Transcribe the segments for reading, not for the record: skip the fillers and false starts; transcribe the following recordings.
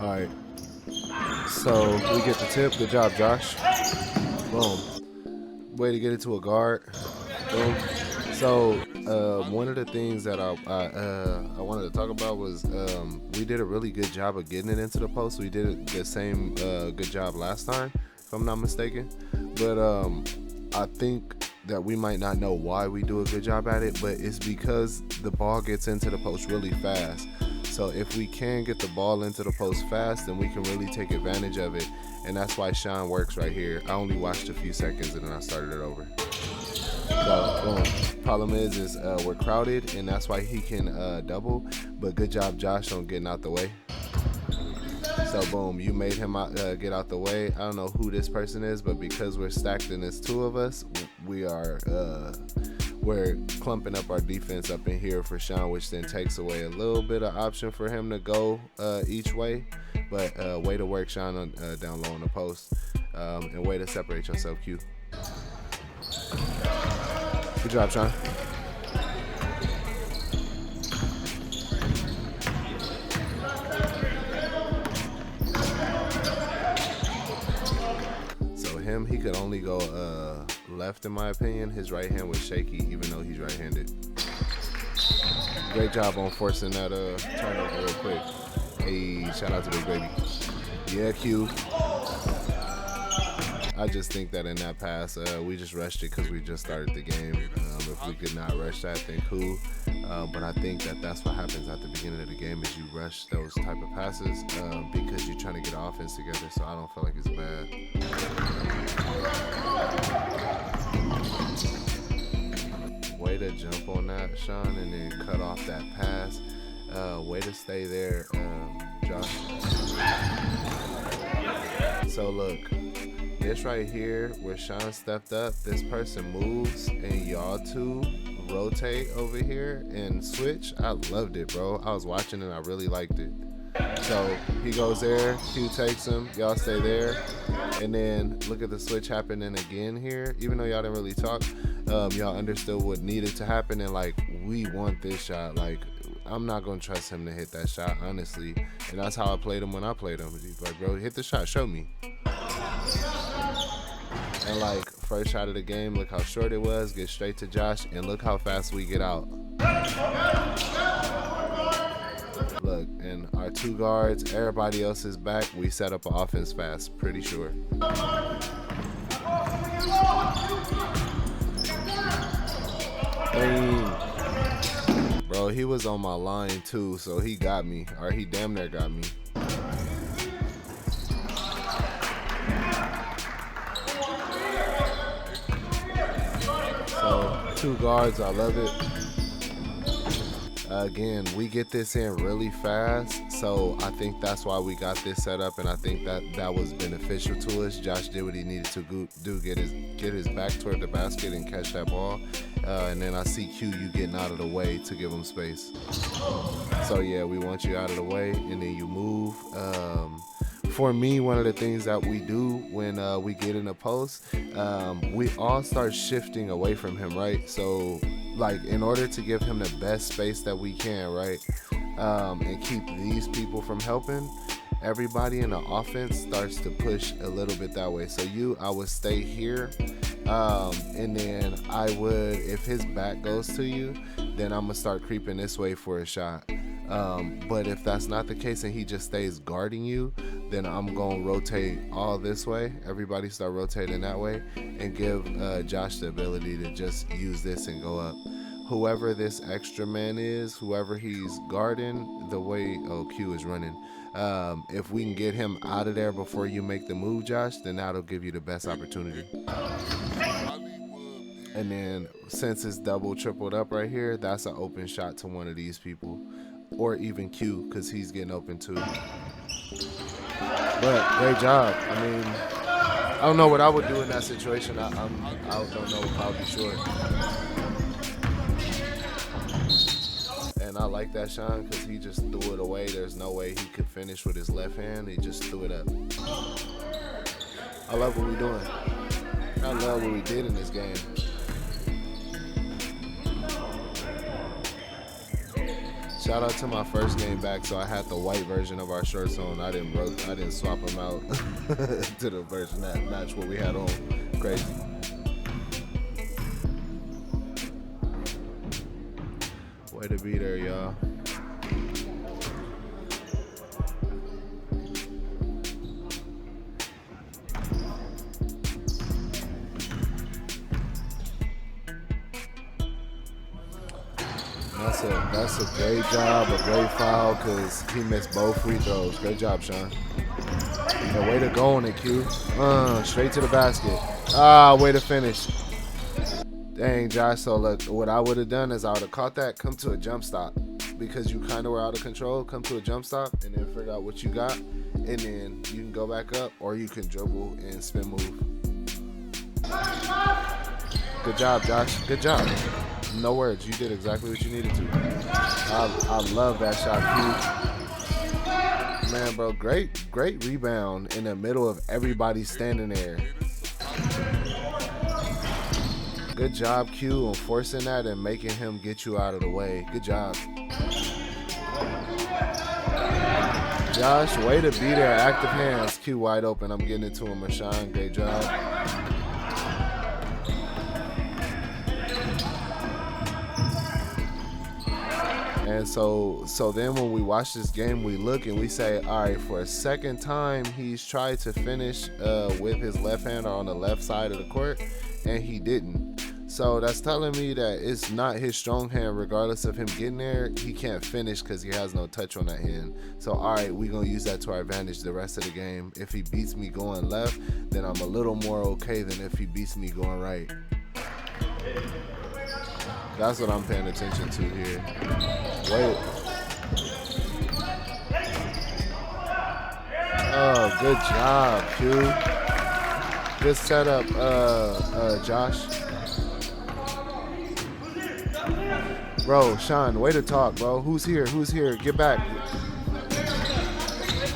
All right. So we get the tip. Good job, Josh. Boom. Way to get it to a guard. Boom. So one of the things that I wanted to talk about was we did a really good job of getting it into the post. We did it the same good job last time, if I'm not mistaken. But I think that we might not know why we do a good job at it, but it's because the ball gets into the post really fast. So if we can get the ball into the post fast, then we can really take advantage of it. And that's why Sean works right here. I only watched a few seconds and then I started it over. So, boom. Problem is we're crowded, and that's why he can double. But good job, Josh, on getting out the way. So, boom, you made him get out the way. I don't know who this person is, but because we're stacked and there's two of us, we're clumping up our defense up in here for Sean, which then takes away a little bit of option for him to go each way. But way to work, Sean, down low on the post, and way to separate yourself, Q. Good job, Sean. So him, he could only go left in my opinion. His right hand was shaky, even though he's right-handed. Great job on forcing that turnover real quick. Hey, shout out to Big Baby. Yeah, Q. I just think that in that pass, we just rushed it because we just started the game. If we could not rush that, then cool. But I think that that's what happens at the beginning of the game is you rush those type of passes because you're trying to get offense together. So I don't feel like it's bad. Way to jump on that, Sean, and then cut off that pass. Way to stay there, Josh. So look. This right here, where Sean stepped up, this person moves and y'all two rotate over here and switch. I loved it, bro. I was watching and I really liked it. So he goes there, Q takes him, y'all stay there. And then look at the switch happening again here. Even though y'all didn't really talk, y'all understood what needed to happen. And like, we want this shot. Like, I'm not going to trust him to hit that shot, honestly. And that's how I played him when I played him. He's like, bro, hit the shot, show me. And like, first shot of the game, look how short it was, get straight to Josh, and look how fast we get out. Look, and our two guards, everybody else is back. We set up an offense fast, pretty sure. Bro, he was on my line too, so he got me, or he damn near got me. Two guards, I love it. Again, we get this in really fast, so I think that's why we got this set up, and I think that was beneficial to us. Josh did what he needed to do, get his back toward the basket and catch that ball, and then I see Q, you getting out of the way to give him space. So yeah, we want you out of the way, and then you move. For me, one of the things that we do when we get in a post, we all start shifting away from him, right? So, like, in order to give him the best space that we can, right, and keep these people from helping, everybody in the offense starts to push a little bit that way. So I would stay here, and then I would, if his back goes to you, then I'm going to start creeping this way for a shot. But if that's not the case and he just stays guarding you, then I'm going to rotate all this way. Everybody start rotating that way and give Josh the ability to just use this and go up. Whoever this extra man is, whoever he's guarding, the way Q is running, if we can get him out of there before you make the move, Josh, then that'll give you the best opportunity. And then since it's double, tripled up right here, that's an open shot to one of these people. Or even Q, because he's getting open too. But great job. I mean, I don't know what I would do in that situation. I don't know if I would be sure. And I like that, Sean, because he just threw it away. There's no way he could finish with his left hand. He just threw it up. I love what we're doing. I love what we did in this game. shout out to my first game back. So I had the white version of our shorts on. I didn't swap them out to the version that matched what we had on. Crazy. Way to be there, y'all. That's a great job, a great foul, because he missed both free throws. Great job, Sean. Yeah, way to go on it, Q. Straight to the basket. Way to finish. Dang, Josh. So look, what I would have done is I would have caught that, come to a jump stop, because you kind of were out of control. Come to a jump stop and then figure out what you got, and then you can go back up, or you can dribble and spin move. Good job, Josh. Good job. No words. You did exactly what you needed to. I love that shot, Q. Man, bro, great rebound in the middle of everybody standing there. Good job, Q, on forcing that and making him get you out of the way. Good job. Josh, way to be there. Active hands. Q wide open. I'm getting it to him. Rashawn, great job. And so then when we watch this game, we look and we say, all right, for a second time, he's tried to finish with his left hand on the left side of the court, and he didn't. So that's telling me that it's not his strong hand. Regardless of him getting there, he can't finish because he has no touch on that hand. So, all right, we're going to use that to our advantage the rest of the game. If he beats me going left, then I'm a little more okay than if he beats me going right. That's what I'm paying attention to here. Wait. Oh, good job, Q. Good setup, Josh. Bro, Sean, way to talk, bro. Who's here? Who's here? Get back.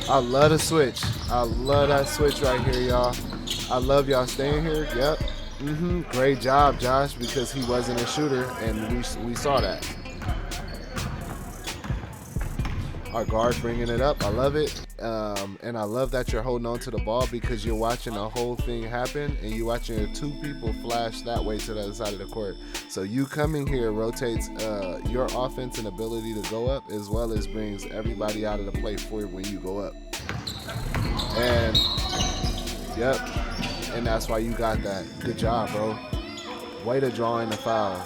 I love the switch. I love that switch right here, y'all. I love y'all staying here. Yep. Great job, Josh, because he wasn't a shooter, and we saw that. Our guard bringing it up. I love it. And I love that you're holding on to the ball because you're watching the whole thing happen, and you're watching your two people flash that way to the other side of the court. So you coming here rotates your offense and ability to go up, as well as brings everybody out of the play for you when you go up. And, yep. And that's why you got that. Good job, bro. Way to draw in the foul.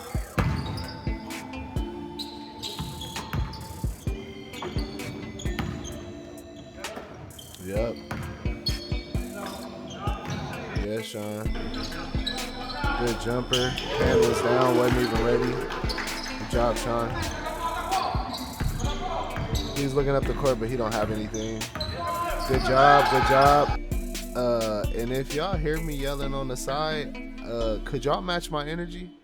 Yep. Yeah, Sean. Good jumper. Hand was down, wasn't even ready. Good job, Sean. He's looking up the court, but he don't have anything. Good job, good job. And if y'all hear me yelling on the side, could y'all match my energy?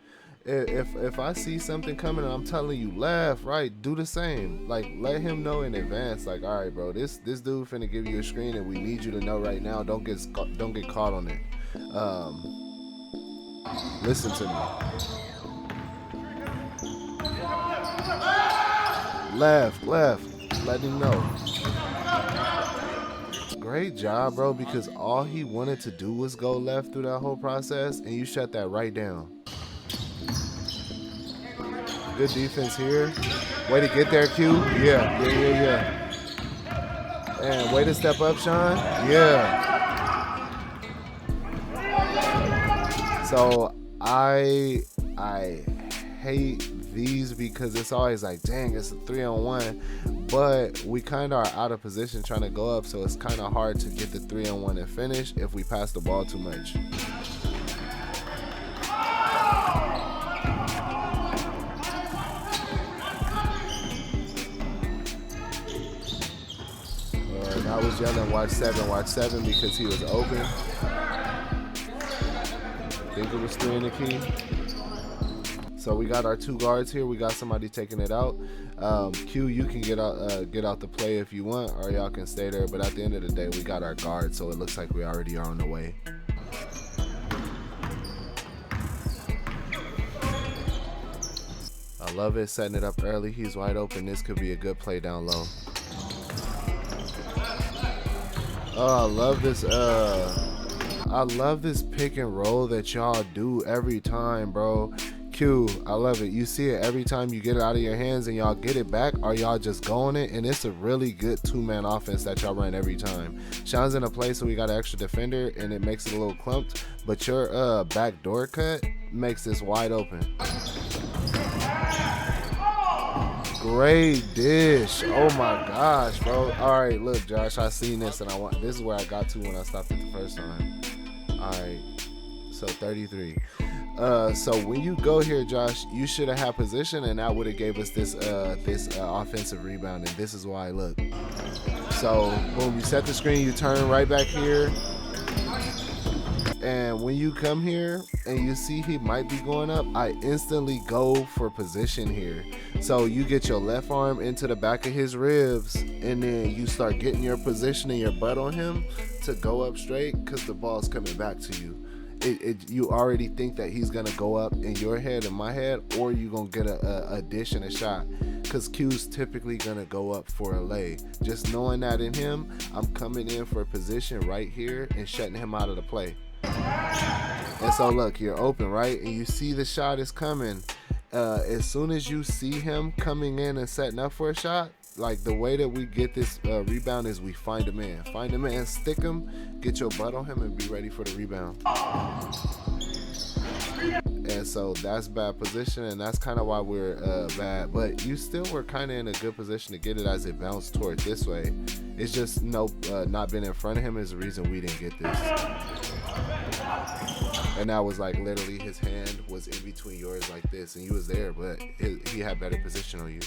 If I see something coming and I'm telling you left, right, do the same. Like, let him know in advance. Like, all right, bro, this dude finna give you a screen and we need you to know right now. Don't get caught on it. Listen to me. Left. Let him know. Great job, bro, because all he wanted to do was go left through that whole process, and you shut that right down. Good defense here. Way to get there, Q. Yeah. And way to step up, Sean. Yeah. So I hate these because it's always like, dang, it's a 3-on-1, but we kind of are out of position trying to go up, so it's kind of hard to get the 3-on-1 and finish if we pass the ball too much. I was yelling, watch 7, because he was open. I think it was 3 in the key. So we got our two guards here. We got somebody taking it out. Q, you can get out the play if you want, or y'all can stay there. But at the end of the day, we got our guard, so it looks like we already are on the way. I love it, setting it up early. He's wide open. This could be a good play down low. Oh, I love this pick and roll that y'all do every time, bro. Q, I love it. You see it every time you get it out of your hands and y'all get it back, or y'all just going it, and it's a really good two-man offense that y'all run every time. Sean's in a play, so we got an extra defender, and it makes it a little clumped, but your back door cut makes this wide open. Great dish. Oh my gosh, bro. All right, look, Josh, I seen this, and this is where I got to when I stopped it the first time. All right, so 33. So when you go here, Josh, you should have had position, and that would have gave us this offensive rebound, and this is why. Look, so boom, you set the screen, you turn right back here, and when you come here and you see he might be going up, I instantly go for position here. So you get your left arm into the back of his ribs, and then you start getting your position and your butt on him to go up straight, because the ball's coming back to you. You already think that he's gonna go up in your head and my head, or you gonna get a dish and a shot, because Q's typically gonna go up for a lay. Just knowing that in him, I'm coming in for a position right here and shutting him out of the play. And so look, you're open, right? And you see the shot is coming. As soon as you see him coming in and setting up for a shot, like the way that we get this rebound is we find a man, stick him, get your butt on him, and be ready for the rebound. And so that's bad position, and that's kind of why we're bad. But you still were kind of in a good position to get it as it bounced toward this way. It's just not being in front of him is the reason we didn't get this. And that was like literally his hand was in between yours like this, and you was there, but he had better position on you.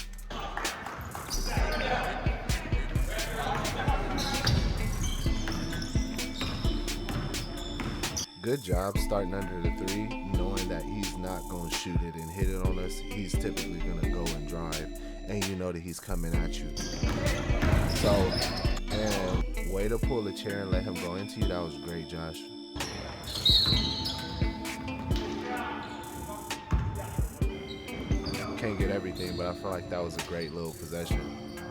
Good job starting under the three, knowing that he's not going to shoot it and hit it on us. He's typically going to go and drive, and you know that he's coming at you. So, and way to pull the chair and let him go into you. That was great, Josh. Can't get everything, but I feel like that was a great little possession,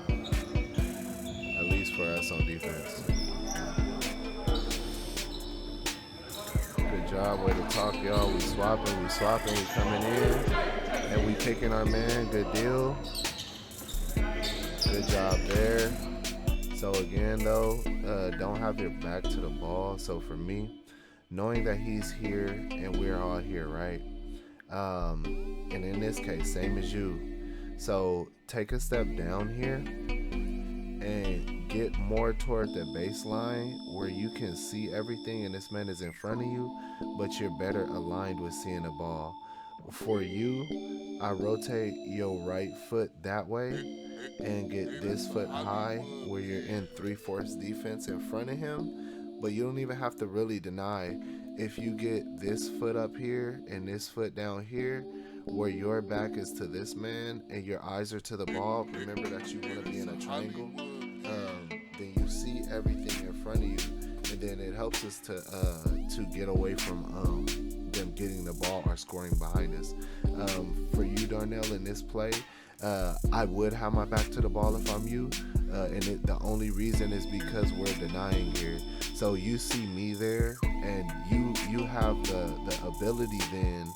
at least for us on defense. Good job, way to talk, y'all. We swapping, we coming in, and we picking our man. Good deal. Good job there. So again, though, don't have your back to the ball. So for me, knowing that he's here and we're all here, right? And in this case, same as you. So take a step down here and get more toward the baseline where you can see everything and this man is in front of you, but you're better aligned with seeing the ball. For you, I rotate your right foot that way and get this foot high where you're in 3/4 defense in front of him, but you don't even have to really deny. If you get this foot up here and this foot down here, where your back is to this man and your eyes are to the ball, remember that you want to be in a triangle, then you see everything in front of you, and then it helps us to get away from them getting the ball or scoring behind us. For you, Darnell, in this play, I would have my back to the ball if I'm you, and the only reason is because we're denying here. So you see me there, and you have the ability then.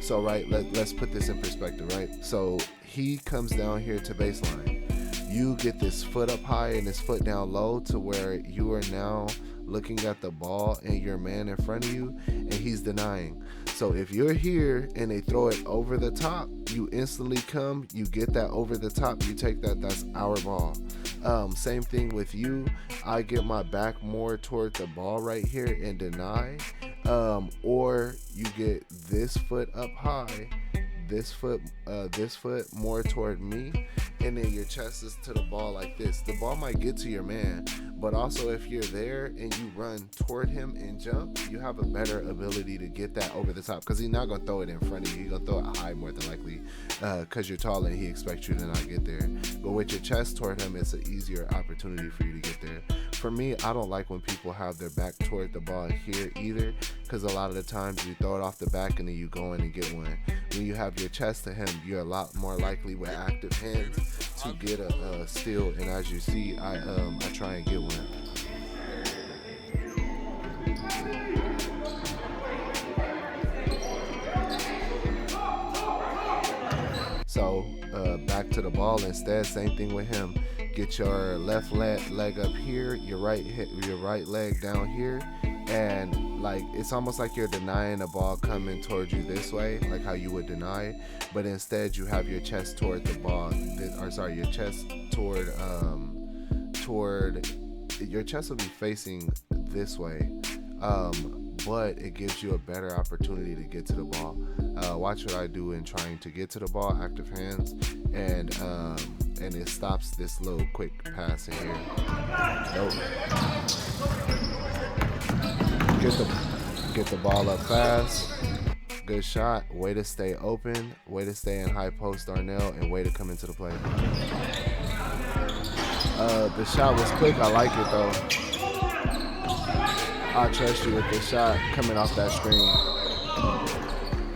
So right, let's put this in perspective, right? So he comes down here to baseline. You get this foot up high and this foot down low to where you are now looking at the ball and your man in front of you, and he's denying. So if you're here and they throw it over the top, you instantly come, you get that over the top, you take that, that's our ball. Same thing with you. I get my back more toward the ball right here and deny, or you get this foot up high, this foot more toward me, and then your chest is to the ball like this. The ball might get to your man, but also if you're there and you run toward him and jump, you have a better ability to get that over the top, because he's not going to throw it in front of you. He's going to throw it high more than likely, because you're tall and he expects you to not get there. But with your chest toward him, it's an easier opportunity for you to get there. For me, I don't like when people have their back toward the ball here either, because a lot of the times you throw it off the back and then you go in and get one. when you have your chest to him, you're a lot more likely with active hands to get a steal. And as you see, I try and get one. So back to the ball instead. Same thing with him. Get your left leg up here, your right leg down here, and like it's almost like you're denying the ball coming towards you this way, like how you would deny, but instead you have your chest toward the ball, or sorry, your chest toward your chest will be facing this way, but it gives you a better opportunity to get to the ball. Watch what I do in trying to get to the ball, active hands, and it stops this little quick pass in here. Nope. Get the ball up fast. Good shot. Way to stay open. Way to stay in high post, Darnell, and way to come into the play. The shot was quick. I like it though. I trust you with this shot coming off that screen.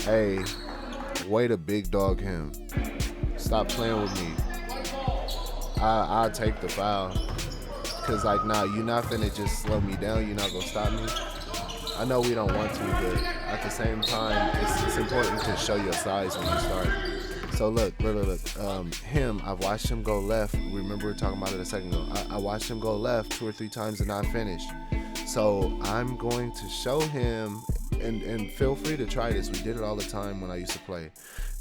Hey, way to big dog him. Stop playing with me. I'll take the foul. Cause like, nah, you're not finna just slow me down. You're not gonna stop me. I know we don't want to, but at the same time, it's important to show your size when you start. So look. Him, I've watched him go left. Remember we were talking about it a second ago. I watched him go left 2 or 3 times and not finish. So I'm going to show him, and feel free to try this. We did it all the time when I used to play.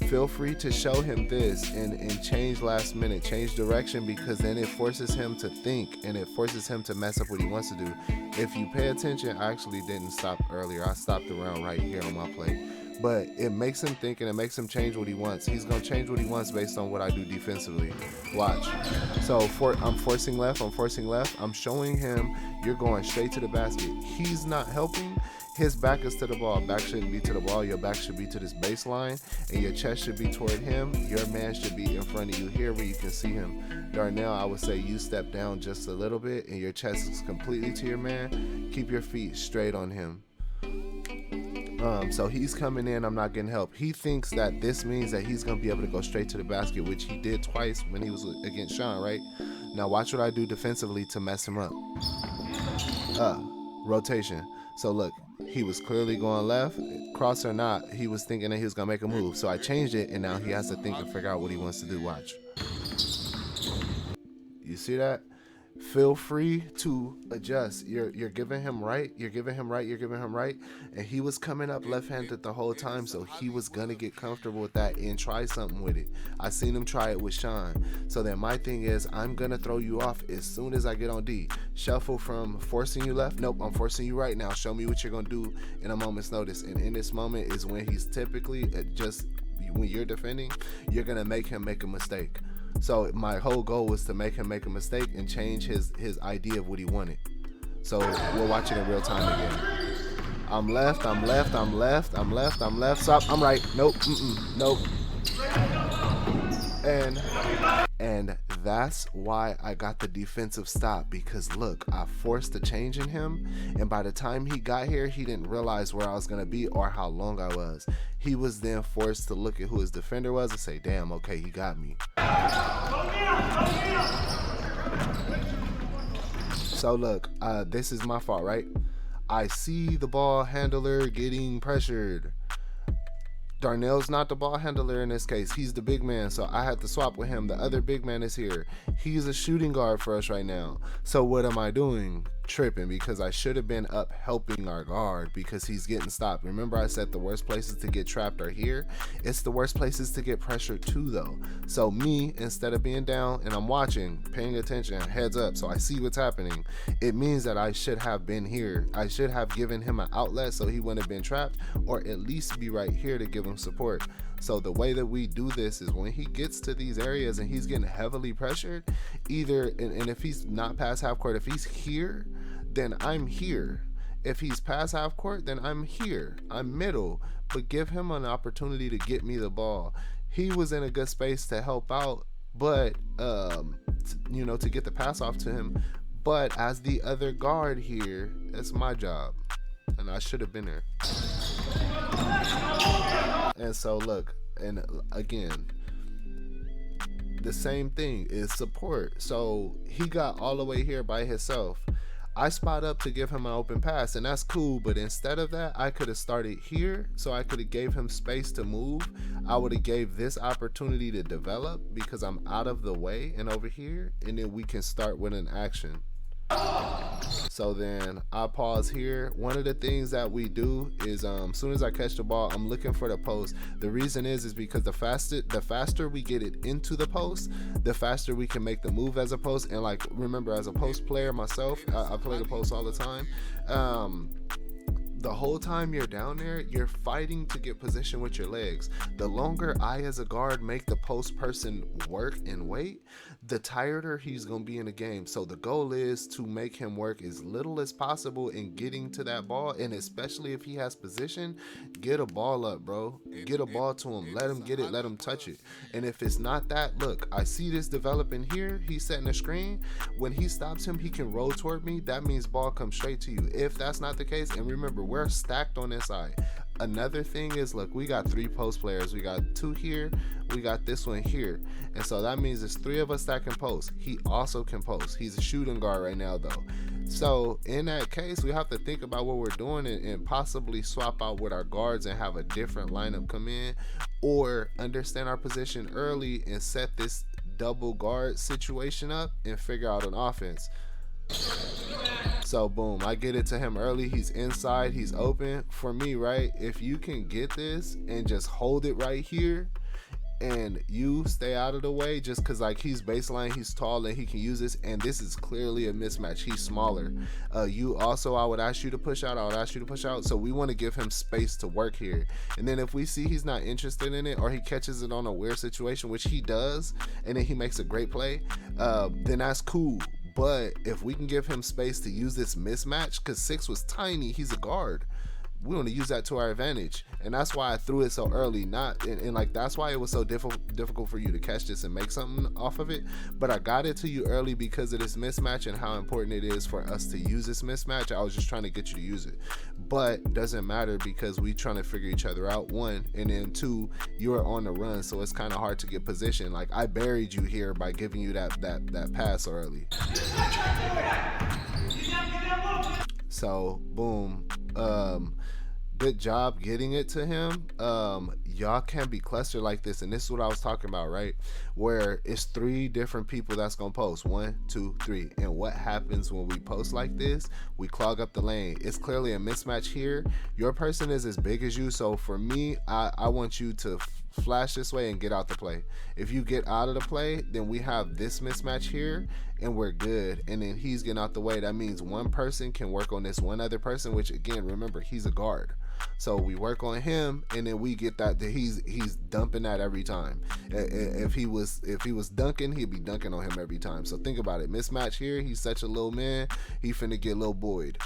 Feel free to show him this and change last minute, change direction, because then it forces him to think and it forces him to mess up what he wants to do. If you pay attention, I actually didn't stop earlier. I stopped around right here on my play. But it makes him think and it makes him change what he wants. He's going to change what he wants based on what I do defensively. Watch. So I'm forcing left. I'm showing him you're going straight to the basket. He's not helping. His back is to the ball. Back shouldn't be to the ball. Your back should be to this baseline, and your chest should be toward him. Your man should be in front of you here where you can see him. Darnell, I would say you step down just a little bit, and your chest is completely to your man. Keep your feet straight on him. So he's coming in, I'm not getting help. He thinks that this means that he's going to be able to go straight to the basket, which he did twice when he was against Sean, right? Now watch what I do defensively to mess him up. Rotation. So look, he was clearly going left. Cross or not, he was thinking that he was going to make a move. So I changed it, and now he has to think and figure out what he wants to do. Watch. You see that? Feel free to adjust. You're giving him right. You're giving him right. And he was coming up left-handed the whole time, so he was gonna get comfortable with that and try something with it. I seen him try it with Sean. So then my thing is, I'm gonna throw you off as soon as I get on D. Shuffle from forcing you left. Nope, I'm forcing you right now. Show me what you're gonna do in a moment's notice. And in this moment is when he's typically when you're defending, you're gonna make him make a mistake. So my whole goal was to make him make a mistake and change his idea of what he wanted. So we'll watch it in real time again. I'm left. Stop. I'm right. Nope. Nope. And that's why I got the defensive stop, because look, I forced the change in him, and by the time he got here, he didn't realize where I was gonna be or how long I was. He was then forced to look at who his defender was and say, damn, okay, he got me. So look, this is my fault, right? I see the ball handler getting pressured. Darnell's not the ball handler in this case. He's the big man, so I had to swap with him. The other big man is here. He's a shooting guard for us right now. So what am I doing? Tripping, because I should have been up helping our guard because he's getting stopped. Remember I said the worst places to get trapped are here? It's the worst places to get pressured too, though. So me, instead of being down and I'm watching, paying attention, heads up, so I see what's happening, it means that I should have been here. I should have given him an outlet so he wouldn't have been trapped, or at least be right here to give him support. So the way that we do this is when he gets to these areas and he's getting heavily pressured, either, and if he's not past half court, if he's here, then I'm here. If he's past half court, then I'm here. I'm middle, but give him an opportunity to get me the ball. He was in a good space to help out, but, to get the pass off to him. But as the other guard here, that's my job. And I should have been there. And so look, And again, the same thing is support. So he got all the way here by himself. I spot up to give him an open pass, and that's cool. But instead of that, I could have started here, so I could have gave him space to move. I would have gave this opportunity to develop because I'm out of the way and over here, and then we can start with an action. So then I pause here. One of the things that we do is soon as I catch the ball, I'm looking for the post. The reason is because the faster we get it into the post, the faster we can make the move as a post. And like, remember, as a post player myself, I play the post all the time. The whole time you're down there, you're fighting to get position with your legs. The longer I as a guard make the post person work and wait, the tireder he's going to be in the game. So the goal is to make him work as little as possible in getting to that ball. And especially if he has position, get a ball up, bro. Get a ball to him. Let him get it. Let him touch it. And if it's not that, look, I see this developing here. He's setting a screen. When he stops him, he can roll toward me. That means ball comes straight to you. If that's not the case, and remember, we're stacked on this side. Another thing is, look, we got 3 post players. We got 2 here. We got this one here. And so that means there's 3 of us that can post. He also can post. He's a shooting guard right now, though. So in that case, we have to think about what we're doing and possibly swap out with our guards and have a different lineup come in, or understand our position early and set this double guard situation up and figure out an offense. So boom, I get it to him early. He's inside, he's open. For me, right, if you can get this and just hold it right here and you stay out of the way, just because like he's baseline, he's tall and he can use this, and this is clearly a mismatch. He's smaller. You also, I would ask you to push out. So we want to give him space to work here. And then if we see he's not interested in it, or he catches it on a weird situation, which he does, and then he makes a great play, then that's cool. But if we can give him space to use this mismatch, because 6 was tiny, he's a guard, we want to use that to our advantage. And that's why I threw it so early. And like, that's why it was so difficult for you to catch this and make something off of it. But I got it to you early because of this mismatch and how important it is for us to use this mismatch. I was just trying to get you to use it. But doesn't matter because we trying to figure each other out, 1. And then 2, you are on the run, so it's kind of hard to get position. Like, I buried you here by giving you that pass early. So boom. Good job getting it to him. Y'all can't be clustered like this, and this is what I was talking about, right? Where it's 3 different people that's gonna post, 1, 2, 3. And what happens when we post like this? We clog up the lane. It's clearly a mismatch here. Your person is as big as you, so for me, I want you to flash this way and get out the play. If you get out of the play, then we have this mismatch here and we're good. And then he's getting out the way. That means one person can work on this one other person, which again, remember, he's a guard. So we work on him, and then we get that he's dumping that every time. If he was dunking, he'd be dunking on him every time. So think about it. Mismatch here. He's such a little man. He finna get Lil Boyd.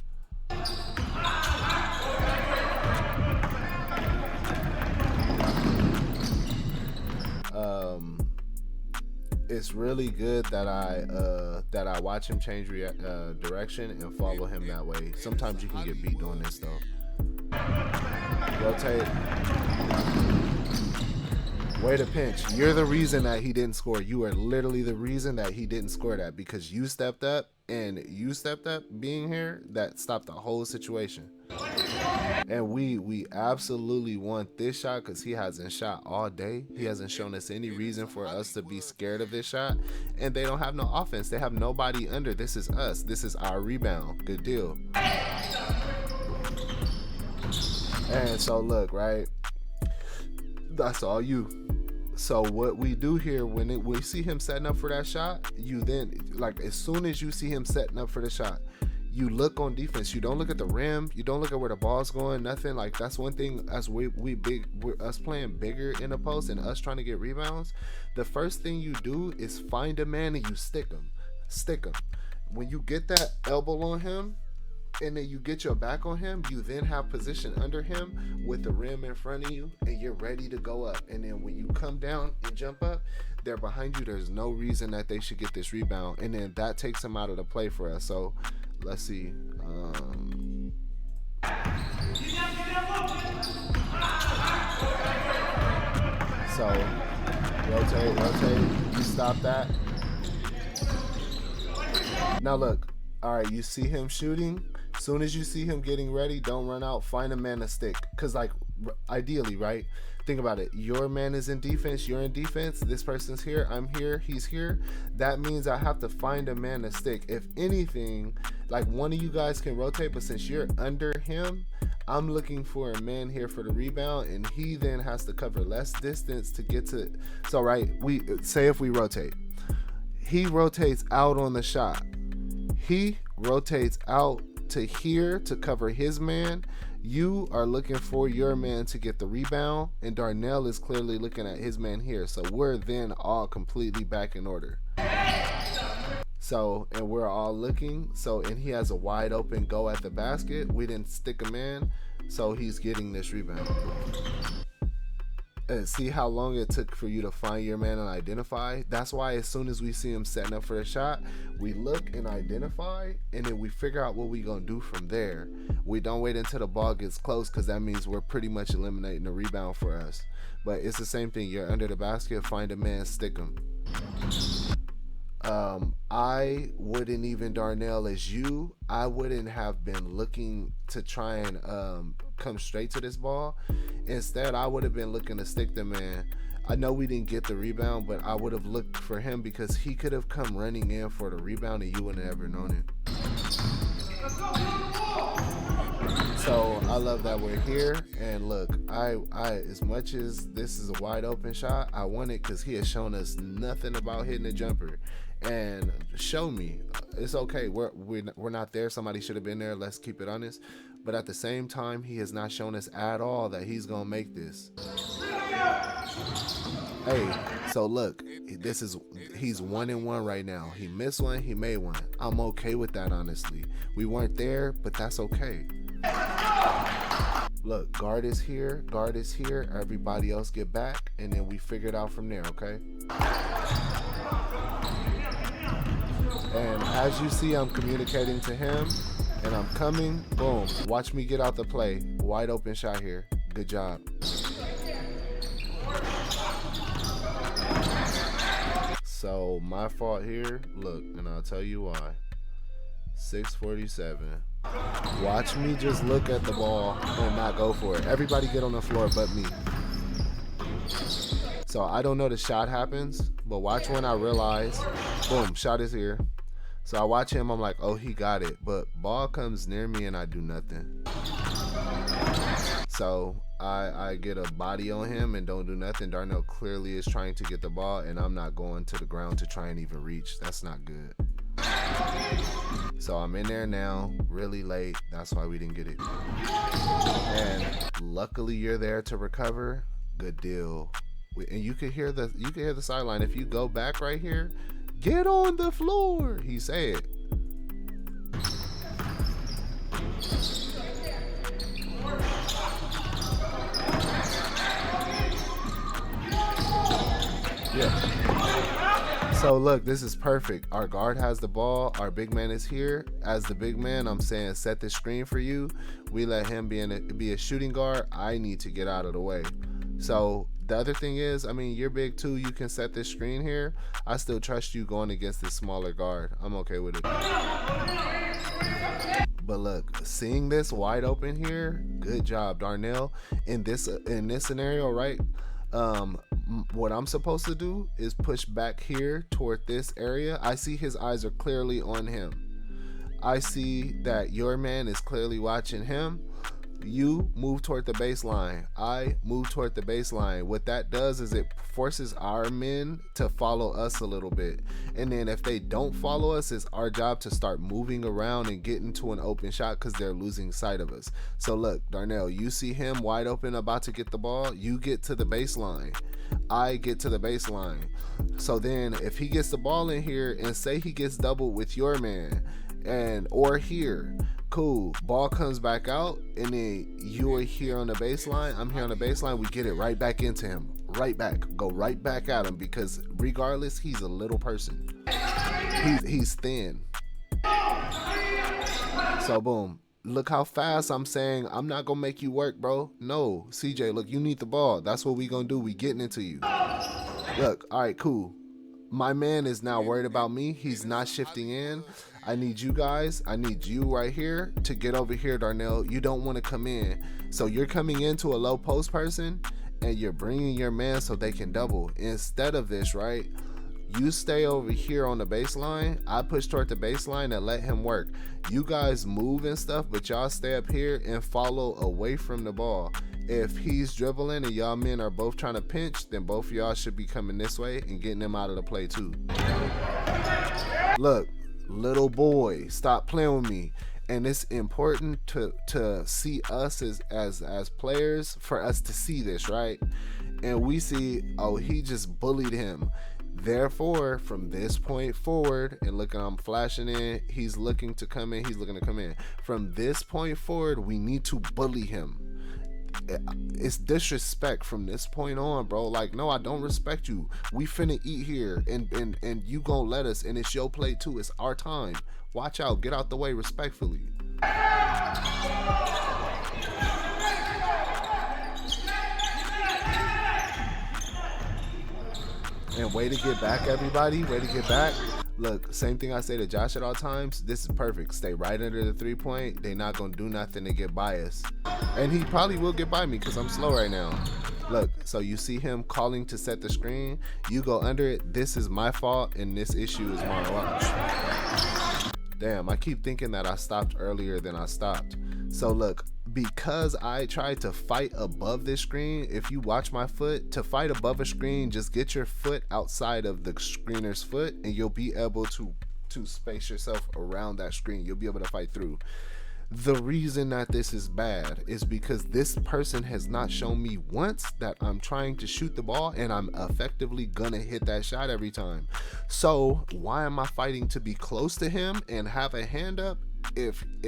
It's really good that I watch him change direction and follow him that way. Sometimes you can get beat doing this though. Rotate. Way to pinch. You're the reason that he didn't score. You are literally the reason that he didn't score that, because you stepped up, and you stepped up being here, that stopped the whole situation. And we absolutely want this shot because he hasn't shot all day. He hasn't shown us any reason for us to be scared of this shot. And they don't have no offense. They have nobody under. This is us. This is our rebound. Good deal. And so look, right? That's all you. So what we do here, when we see him setting up for that shot, you then, like, as soon as you see him setting up for the shot, you look on defense. You don't look at the rim. You don't look at where the ball's going. Nothing. Like, that's one thing. As we're us playing bigger in the post and us trying to get rebounds. The first thing you do is find a man and you stick him. When you get that elbow on him, and then you get your back on him, you then have position under him with the rim in front of you, and you're ready to go up. And then when you come down and jump up, they're behind you. There's no reason that they should get this rebound, and then that takes them out of the play for us. So let's see. So rotate. You stop that. Now look. All right, you see him shooting. Soon as you see him getting ready, don't run out. Find a man to stick. Cause like ideally, right? Think about it. Your man is in defense. You're in defense. This person's here. I'm here. He's here. That means I have to find a man to stick. If anything, like one of you guys can rotate, but since you're under him, I'm looking for a man here for the rebound, and he then has to cover less distance to get to. So right, we say if we rotate, he rotates out on the shot. He rotates out to here to cover his man. You are looking for your man to get the rebound, and Darnell is clearly looking at his man here. So we're then all completely back in order. So, and we're all looking. So, and he has a wide open go at the basket. We didn't stick a man, so he's getting this rebound. And see how long it took for you to find your man and identify? That's why as soon as we see him setting up for the shot, we look and identify, and then we figure out what we gonna do from there. We don't wait until the ball gets close, because that means we're pretty much eliminating the rebound for us. But it's the same thing. You're under the basket, find a man, stick him. I wouldn't even, Darnell, as you, I wouldn't have been looking to try and come straight to this ball. Instead, I would have been looking to stick the man. I know we didn't get the rebound, but I would have looked for him because he could have come running in for the rebound and you wouldn't have ever known it. So I love that we're here. And look, I as much as this is a wide open shot, I want it because he has shown us nothing about hitting a jumper. And show me, it's okay. We're not there. Somebody should have been there. Let's keep it honest. But at the same time, he has not shown us at all that he's gonna make this. Hey, so look, he's 1-1 right now. He missed one, he made one. I'm okay with that, honestly. We weren't there, but that's okay. Look, guard is here, everybody else get back, and then we figure it out from there, okay? And as you see, I'm communicating to him, and I'm coming, boom. Watch me get out the play. Wide open shot here. Good job. So my fault here, look, and I'll tell you why. 6:47. Watch me just look at the ball and not go for it. Everybody get on the floor but me. So I don't know the shot happens, but watch when I realize, boom, shot is here. So I watch him, I'm like, oh, he got it. But ball comes near me and I do nothing. So I get a body on him and don't do nothing. Darnell clearly is trying to get the ball, and I'm not going to the ground to try and even reach. That's not good. So I'm in there now, really late. That's why we didn't get it. And luckily you're there to recover. Good deal. And you can hear the sideline. If you go back right here, get on the floor, he said. Yeah. So look, this is perfect. Our guard has the ball. Our big man is here. As the big man, I'm saying set the screen for you. We let him be a shooting guard. I need to get out of the way. So the other thing is, I mean, you're big too. You can set this screen here. I still trust you going against this smaller guard. I'm okay with it. But look, seeing this wide open here, good job, Darnell. In this scenario, right? What I'm supposed to do is push back here toward this area. I see his eyes are clearly on him. I see that your man is clearly watching him. You move toward the baseline. I move toward the baseline. What that does is it forces our men to follow us a little bit. And then if they don't follow us, it's our job to start moving around and get into an open shot because they're losing sight of us. So look, Darnell, you see him wide open about to get the ball. You get to the baseline. I get to the baseline. So then if he gets the ball in here and say he gets doubled with your man or here, cool, ball comes back out, and then you are here on the baseline, I'm here on the baseline, we get it right back into him, right back, go right back at him, because regardless, he's a little person, he's thin. So boom, Look how fast I'm saying I'm not gonna make you work, bro. No, CJ, look, you need the ball. That's what we gonna do. We getting into you. Look, all right, cool. My man is now worried about me. He's not shifting in. I need you guys. I need you right here to get over here, Darnell. You don't want to come in. So you're coming into a low post person and you're bringing your man so they can double. Instead of this, right? You stay over here on the baseline. I push toward the baseline and let him work. You guys move and stuff, but y'all stay up here and follow away from the ball. If he's dribbling and y'all men are both trying to pinch, then both of y'all should be coming this way and getting him out of the play too. Look, little boy, stop playing with me. And it's important to see us as players, for us to see this, right? And we see, oh, he just bullied him. Therefore, from this point forward, and look, I'm flashing in, he's looking to come in, he's looking to come in. From this point forward, we need to bully him. It's disrespect from this point on, bro. Like, no, I don't respect you. We finna eat here, and you gonna let us, and it's your play too. It's our time. Watch out. Get out the way respectfully. And way to get back, everybody. Way to get back. Look, same thing I say to Josh at all times. This is perfect. Stay right under the 3-point. They're not going to do nothing to get by us. And he probably will get by me because I'm slow right now. Look, so you see him calling to set the screen. You go under it. This is my fault, and this issue is my watch. Damn, I keep thinking that I stopped earlier than I stopped. So look, because I tried to fight above this screen, if you watch my foot, to fight above a screen, just get your foot outside of the screener's foot and you'll be able to space yourself around that screen. You'll be able to fight through. The reason that this is bad is because this person has not shown me once that I'm trying to shoot the ball and I'm effectively gonna hit that shot every time. So why am I fighting to be close to him and have a hand up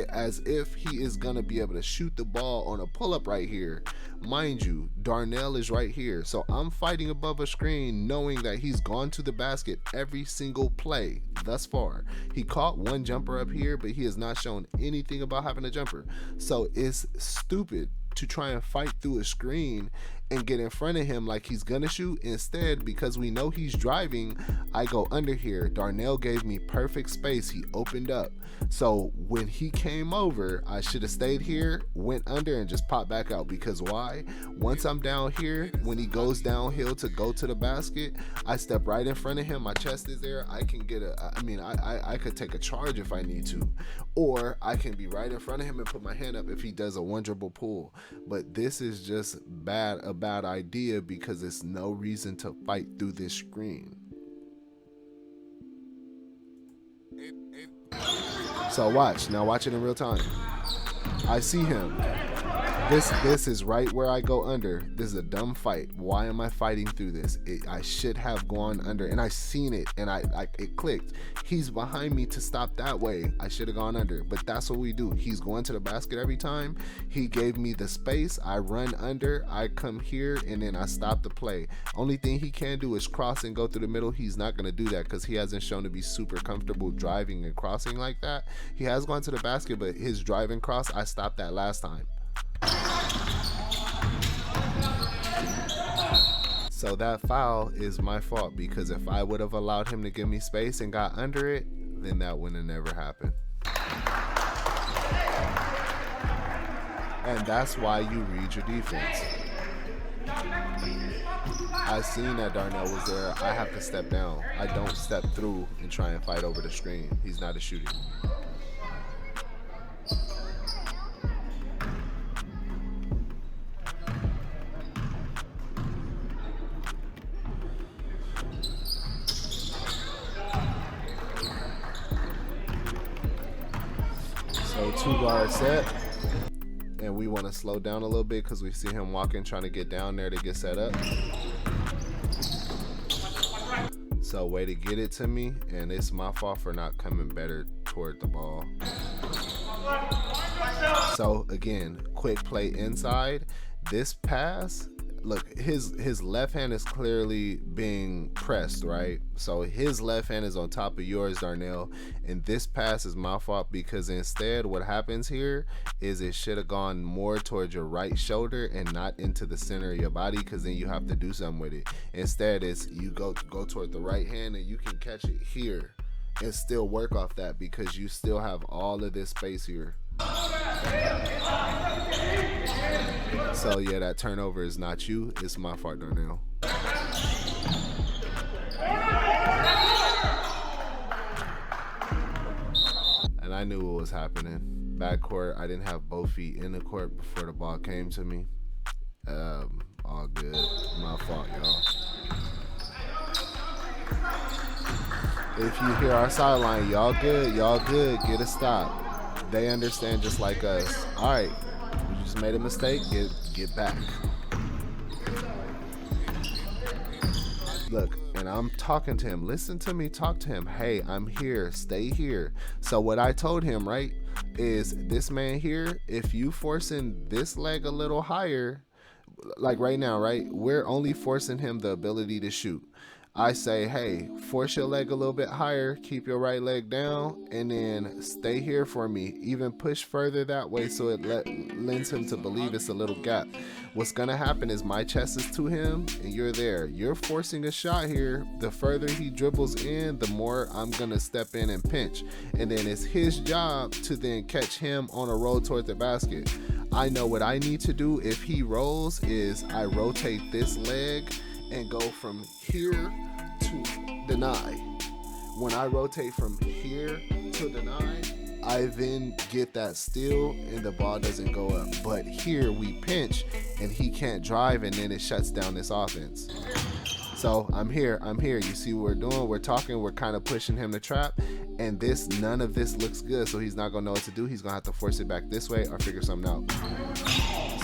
as if he is gonna be able to shoot the ball on a pull-up right here? Mind you, Darnell is right here, so I'm fighting above a screen knowing that he's gone to the basket every single play thus far. He caught one jumper up here, but he has not shown anything about having a jumper. So it's stupid to try and fight through a screen and get in front of him like he's gonna shoot. Instead, because we know he's driving, I go under here. Darnell gave me perfect space. He opened up. So when he came over, I should have stayed here, went under, and just popped back out. Because why? Once I'm down here, when he goes downhill to go to the basket, I step right in front of him. My chest is there. I can get I could take a charge if I need to. Or I can be right in front of him and put my hand up if he does a one dribble pull. But this is just a bad idea because there's no reason to fight through this screen. So watch it in real time. I see him. This is right where I go under. This is a dumb fight. Why am I fighting through this? I should have gone under, and I seen it, and it clicked. He's behind me to stop that way. I should have gone under, but that's what we do. He's going to the basket every time. He gave me the space. I run under. I come here, and then I stop the play. Only thing he can do is cross and go through the middle. He's not going to do that because he hasn't shown to be super comfortable driving and crossing like that. He has gone to the basket, but his driving cross, I stopped that last time. So that foul is my fault, because if I would have allowed him to give me space and got under it, then that wouldn't have never happened. And that's why you read your defense. I seen that Darnell was there. I have to step down. I don't step through and try and fight over the screen. He's not a shooter. So 2-guard set, and we want to slow down a little bit because we see him walking, trying to get down there to get set up. So way to get it to me, and it's my fault for not coming better toward the ball. So again, quick play inside. This pass, look, his left hand is clearly being pressed, right? So his left hand is on top of yours, Darnell, and this pass is my fault because instead what happens here is it should have gone more towards your right shoulder and not into the center of your body, because then you have to do something with it. Instead, it's you go toward the right hand and you can catch it here and still work off that because you still have all of this space here. So yeah, that turnover is not you, it's my fault, Darnell. And I knew what was happening. Backcourt, I didn't have both feet in the court before the ball came to me. All good, my fault, y'all. If you hear our sideline, y'all good, get a stop. They understand just like us. All right, you just made a mistake, get back. Look, and I'm talking to him. Listen to me talk to him. Hey, I'm here, stay here. So what I told him, right, is this man here, if you forcing this leg a little higher, like right now, right, we're only forcing him the ability to shoot. I say, hey, force your leg a little bit higher, keep your right leg down, and then stay here for me. Even push further that way so it lends him to believe it's a little gap. What's gonna happen is my chest is to him and you're there. You're forcing a shot here. The further he dribbles in, the more I'm gonna step in and pinch. And then it's his job to then catch him on a roll toward the basket. I know what I need to do if he rolls is I rotate this leg and go from here to deny. When I rotate from here to deny, I then get that steal and the ball doesn't go up. But here we pinch and he can't drive, and then it shuts down this offense. So I'm here. You see what we're doing? We're talking, we're kind of pushing him to trap, and none of this looks good. So he's not gonna know what to do. He's gonna have to force it back this way or figure something out.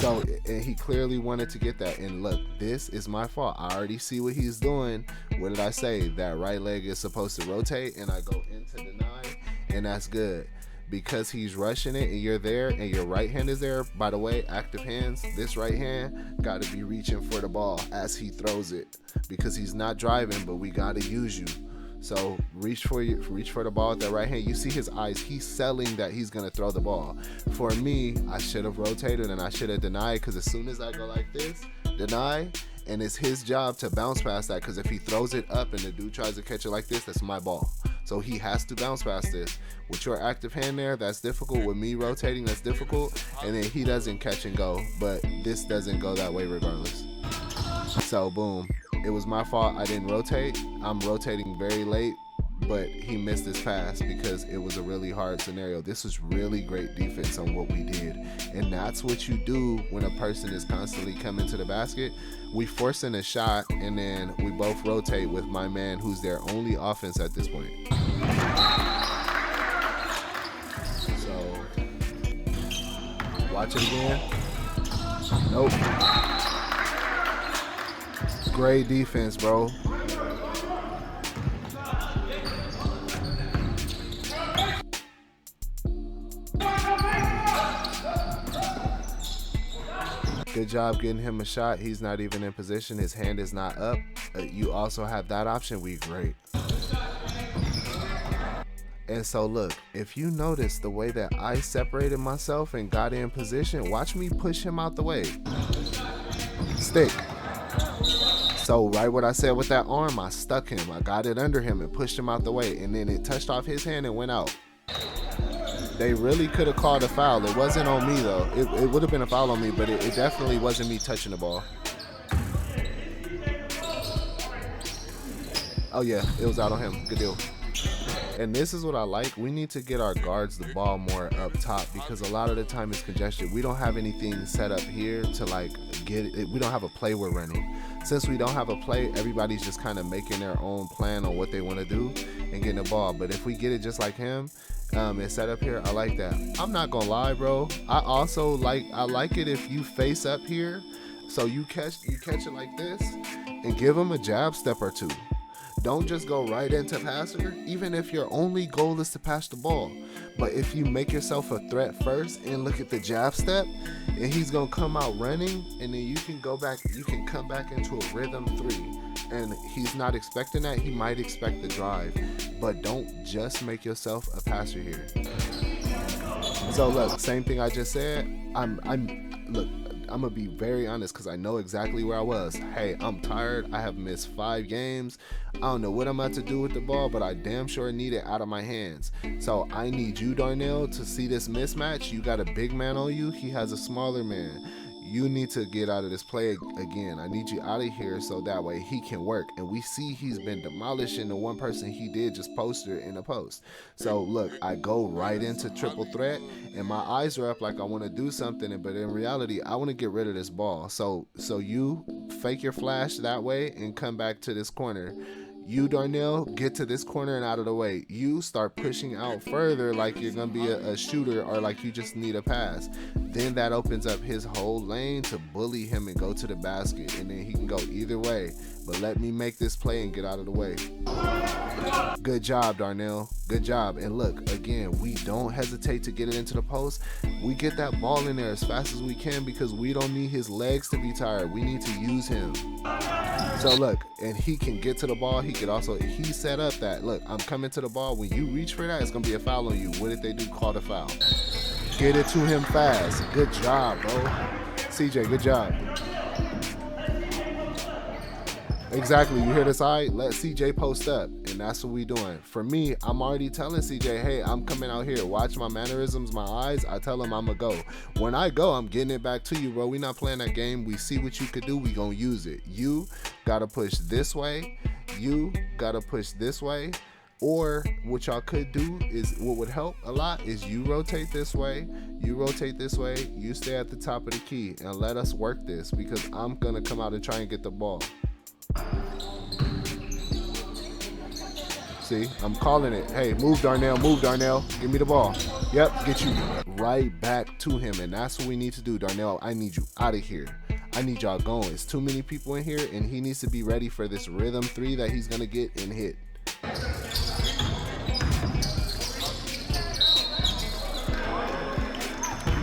So, and he clearly wanted to get that. And look, this is my fault. I already see what he's doing. What did I say? That right leg is supposed to rotate, and I go into deny, and that's good. Because he's rushing it and you're there and your right hand is there. By the way, active hands, this right hand got to be reaching for the ball as he throws it, because he's not driving, but we got to use you. So reach for the ball with that right hand. You see his eyes, he's selling that he's gonna throw the ball. For me, I should have rotated and I should have denied, because as soon as I go like this, deny, and it's his job to bounce past that, because if he throws it up and the dude tries to catch it like this, that's my ball. So he has to bounce past this. With your active hand there, that's difficult. With me rotating, that's difficult. And then he doesn't catch and go, but this doesn't go that way regardless. So boom, it was my fault. I didn't rotate. I'm rotating very late, but he missed his pass because it was a really hard scenario. This was really great defense on what we did. And that's what you do when a person is constantly coming to the basket. We forcing a shot, and then we both rotate with my man, who's their only offense at this point. So, watch it again. Nope. Great defense, bro. Good job getting him a shot. He's not even in position. His hand is not up. You also have that option. We great. And so look, if you notice the way that I separated myself and got in position, watch me push him out the way. Stick. So right what I said with that arm, I stuck him. I got it under him and pushed him out the way, and then it touched off his hand and went out. They really could have called a foul. It wasn't on me though. It would have been a foul on me, but it definitely wasn't me touching the ball. Oh yeah, it was out on him. Good deal. And this is what I like. We need to get our guards the ball more up top, because a lot of the time it's congested. We don't have anything set up here to like get it. We don't have a play we're running. Since we don't have a play, everybody's just kind of making their own plan on what they want to do and getting the ball. But if we get it just like him, and set up here, I like that. I'm not gonna lie, bro. I like it if you face up here, so you catch it like this and give him a jab step or two. don't just go right into passer, even if your only goal is to pass the ball. But if you make yourself a threat first and look at the jab step, and he's gonna come out running, and then you can go back, you can come back into a rhythm 3. And he's not expecting that. He might expect the drive, but don't just make yourself a passer here. So look, same thing I just said. I'm gonna be very honest because I know exactly where I was. Hey, I'm tired. I have missed 5 games. I don't know what I'm about to do with the ball, but I damn sure need it out of my hands. So I need you, Darnell, to see this mismatch. You got a big man on you. He has a smaller man. You need to get out of this play again. I need you out of here so that way he can work. And we see he's been demolishing the one person he did just poster in the post. So look, I go right into triple threat and my eyes are up like I want to do something, but in reality, I want to get rid of this ball. So you fake your flash that way and come back to this corner. You, Darnell, get to this corner and out of the way. You start pushing out further like you're going to be a shooter or like you just need a pass. Then that opens up his whole lane to bully him and go to the basket. And then he can go either way. But let me make this play and get out of the way. Good job, Darnell. Good job. And look, again, we don't hesitate to get it into the post. We get that ball in there as fast as we can because we don't need his legs to be tired. We need to use him. So look, and he can get to the ball. He set up that, look, I'm coming to the ball. When you reach for that, it's going to be a foul on you. What did they do? Call the foul. Get it to him fast. Good job, bro. CJ, good job. Exactly. You hear this side? Let CJ post up. And that's what we doing. For me, I'm already telling CJ, hey, I'm coming out here. Watch my mannerisms, my eyes. I tell him I'm going to go. When I go, I'm getting it back to you, bro. We not playing that game. We see what you could do. We going to use it. You got to push this way. You got to push this way. Or what y'all could do is, what would help a lot is you rotate this way, you stay at the top of the key and let us work this because I'm going to come out and try and get the ball. See, I'm calling it. Hey, move Darnell, give me the ball. Yep, get you right back to him, and that's what we need to do, Darnell. I need you out of here. I need y'all going. It's too many people in here, and he needs to be ready for this rhythm 3 that he's going to get and hit.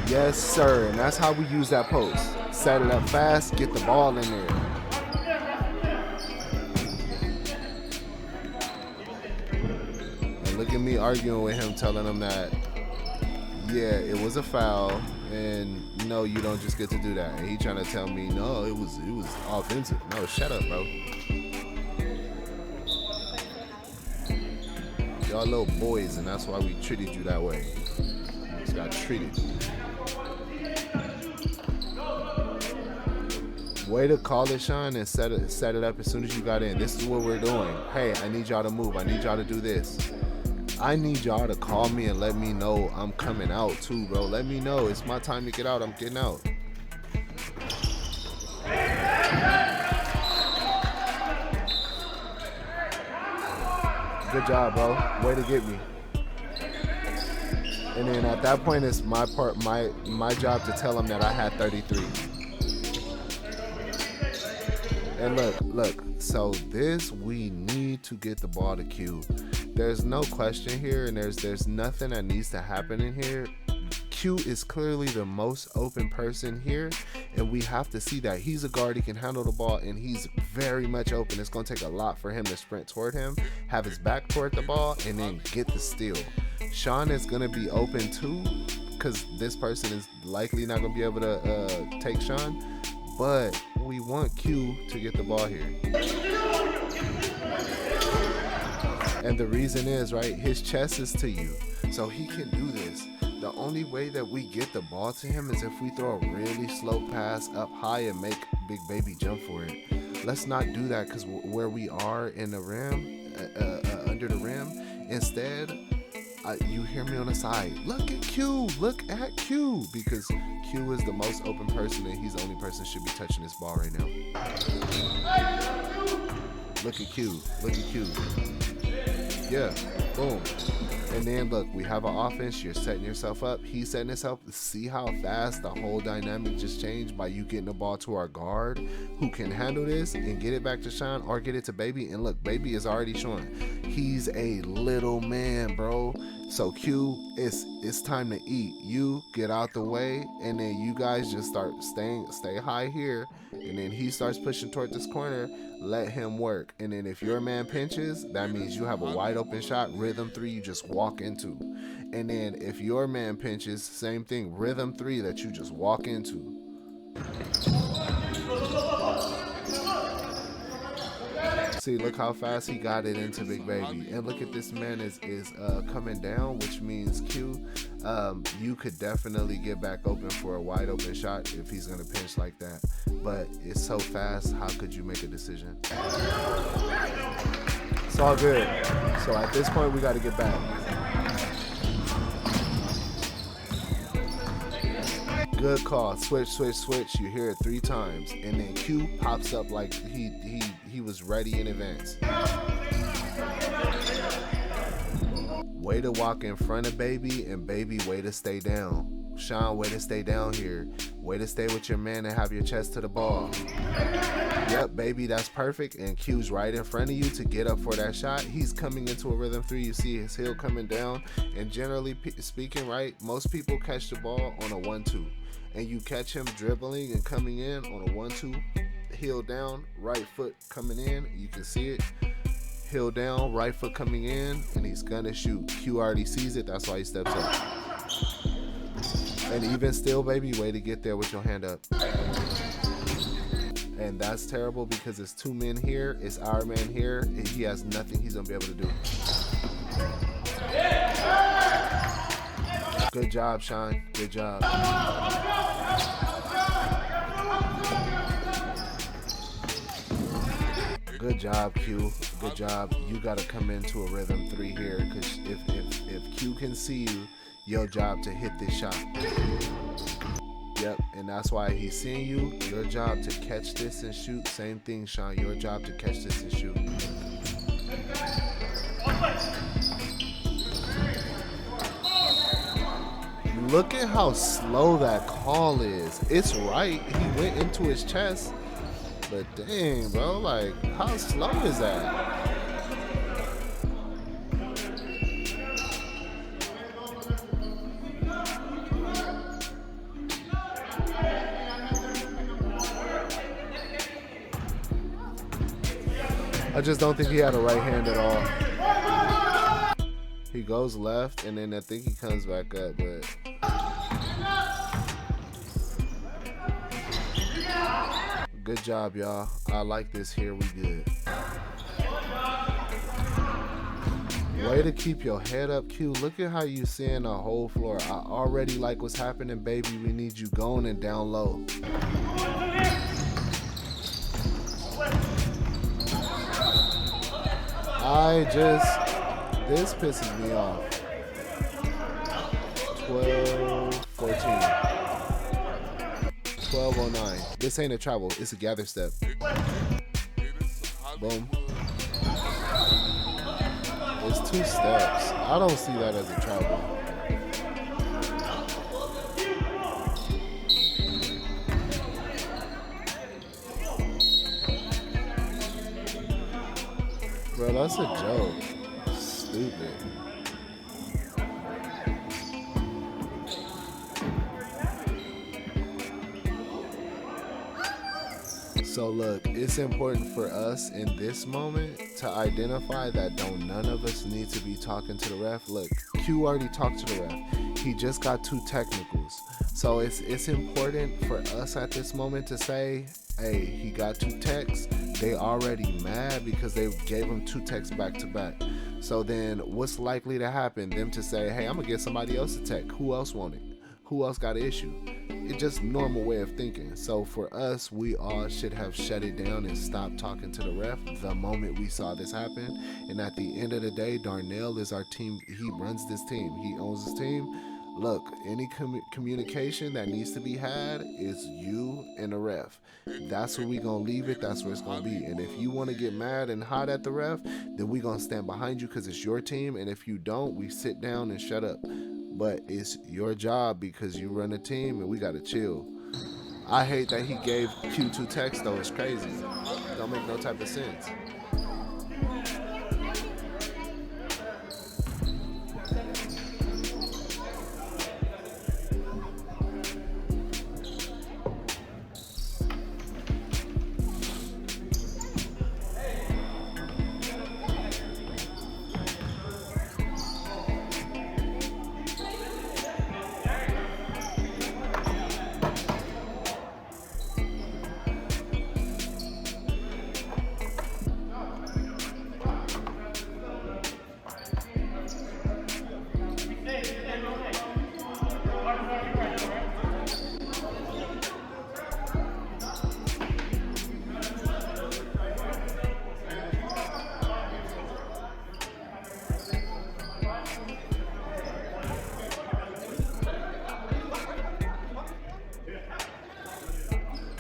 Yes, sir, and that's how we use that post. Set it up fast, get the ball in there. And look at me arguing with him, telling him that, yeah, it was a foul, and no, you don't just get to do that. And he trying to tell me, no, it was offensive. No, shut up, bro. Y'all little boys, and that's why we treated you that way. Just got treated. Way to call it, Sean, and set it up as soon as you got in. This is what we're doing. Hey, I need y'all to move. I need y'all to do this. I need y'all to call me and let me know I'm coming out too, bro. Let me know. It's my time to get out. I'm getting out. Good job, bro. Way to get me. And then at that point, it's my job to tell him that I had 33. And look, so this, we need to get the ball to Q. There's no question here, and there's nothing that needs to happen in here. Q is clearly the most open person here, and we have to see that. He's a guard, he can handle the ball, and he's very much open. It's going to take a lot for him to sprint toward him, have his back toward the ball, and then get the steal. Sean is going to be open too, because this person is likely not going to be able to take Sean. But we want Q to get the ball here. And the reason is, right, his chest is to you. So he can do this. The only way that we get the ball to him is if we throw a really slow pass up high and make Big Baby jump for it. Let's not do that because where we are in the rim, under the rim, instead, you hear me on the side. Look at Q, because Q is the most open person and he's the only person should be touching this ball right now. Look at Q. Yeah, boom. And then look, we have an offense. You're setting yourself up. He's setting himself. See how fast the whole dynamic just changed by you getting the ball to our guard who can handle this and get it back to Sean or get it to Baby. And look, Baby is already showing he's a little man, bro. So Q, it's time to eat. You get out the way, and then you guys just stay high here, and then he starts pushing toward this corner. Let him work, and then if your man pinches, that means you have a wide open shot. Rhythm 3, you just walk into, and then if your man pinches, same thing. Rhythm 3 that you just walk into. See, look how fast he got it into Big Baby. And look at this man is coming down, which means Q, you could definitely get back open for a wide open shot if he's going to pinch like that. But it's so fast, how could you make a decision? It's all good. So at this point, we got to get back. Good call. Switch, switch, switch. You hear it 3 times. And then Q pops up like he was ready in advance. Way to walk in front of Baby, and Baby, way to stay down. Sean, way to stay down here. Way to stay with your man and have your chest to the ball. Yep, Baby, that's perfect. And Q's right in front of you to get up for that shot. He's coming into a rhythm 3. You see his heel coming down. And generally speaking, right, most people catch the ball on a 1-2. And you catch him dribbling and coming in on a 1-2. Heel down, right foot coming in. You can see it. Heel down, right foot coming in, and he's gonna shoot. Q already sees it, that's why he steps up. And even still, Baby, way to get there with your hand up. And that's terrible because it's 2 men here, it's our man here, and he has nothing he's gonna be able to do. Good job, Sean. Good job. Good job, Q. Good job. You gotta come into a rhythm 3 here, because if Q can see you, your job to hit this shot. Yep, and that's why he's seeing you. Your job to catch this and shoot. Same thing, Sean. Your job to catch this and shoot. Look at how slow that call is. It's right. He went into his chest. But dang, bro, like, how slow is that? I just don't think he had a right hand at all. He goes left, and then I think he comes back up, but... Good job, y'all. I like this here. We good. Way to keep your head up, Q. Look at how you seeing the whole floor. I already like what's happening, Baby. We need you going and down low. This pisses me off. 12-14. 12:09. This ain't a travel, it's a gather step. Boom. It's 2 steps. I don't see that as a travel. Bro, that's a joke. Stupid. So look, it's important for us in this moment to identify that none of us need to be talking to the ref. Look, Q already talked to the ref. He just got 2 technicals. So it's important for us at this moment to say, hey, he got 2 techs. They already mad because they gave him 2 techs back to back. So then what's likely to happen? Them to say, hey, I'm gonna get somebody else a tech. Who else want it? Who else got an issue? It's just normal way of thinking. So for us, we all should have shut it down and stopped talking to the ref the moment we saw this happen. And at the end of the day, Darnell is our team. He runs this team. He owns this team. Look, any communication that needs to be had is you and the ref. That's where we gonna leave it. That's where it's gonna be. And if you want to get mad and hot at the ref, then we gonna stand behind you because it's your team. And if you don't, we sit down and shut up. But it's your job because you run a team, and we gotta chill. I hate that he gave Q2 text though. It's crazy. Don't make no type of sense.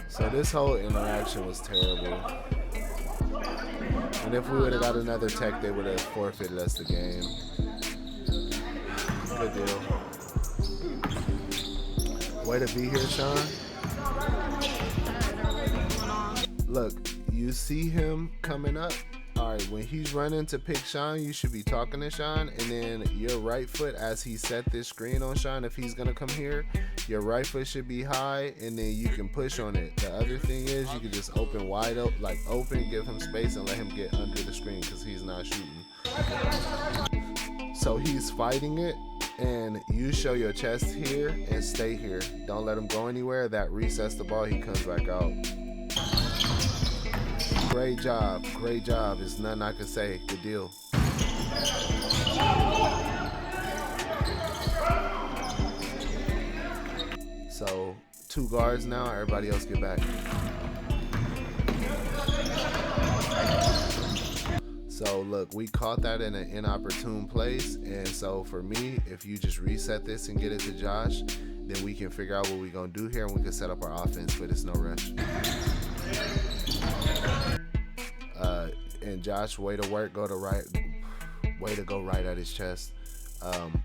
So this whole interaction was terrible. And if we would have got another tech, they would have forfeited us the game. Good deal. Way to be here, Sean. Look, you see him coming up. All right, when he's running to pick Sean, you should be talking to Sean, and then your right foot, as he set this screen on Sean, if he's gonna come here, your right foot should be high, and then you can push on it. The other thing is you can just open wide open, like open, give him space, and let him get under the screen because he's not shooting. So he's fighting it, and you show your chest here and stay here. Don't let him go anywhere. That resets the ball. He comes back out. Great job. Great job. There's nothing I can say. Good deal. So 2 guards now. Everybody else get back. So look, we caught that in an inopportune place. And so for me, if you just reset this and get it to Josh, then we can figure out what we're going to do here and we can set up our offense, but it's no rush. And Josh, way to work, go to right, way to go right at his chest.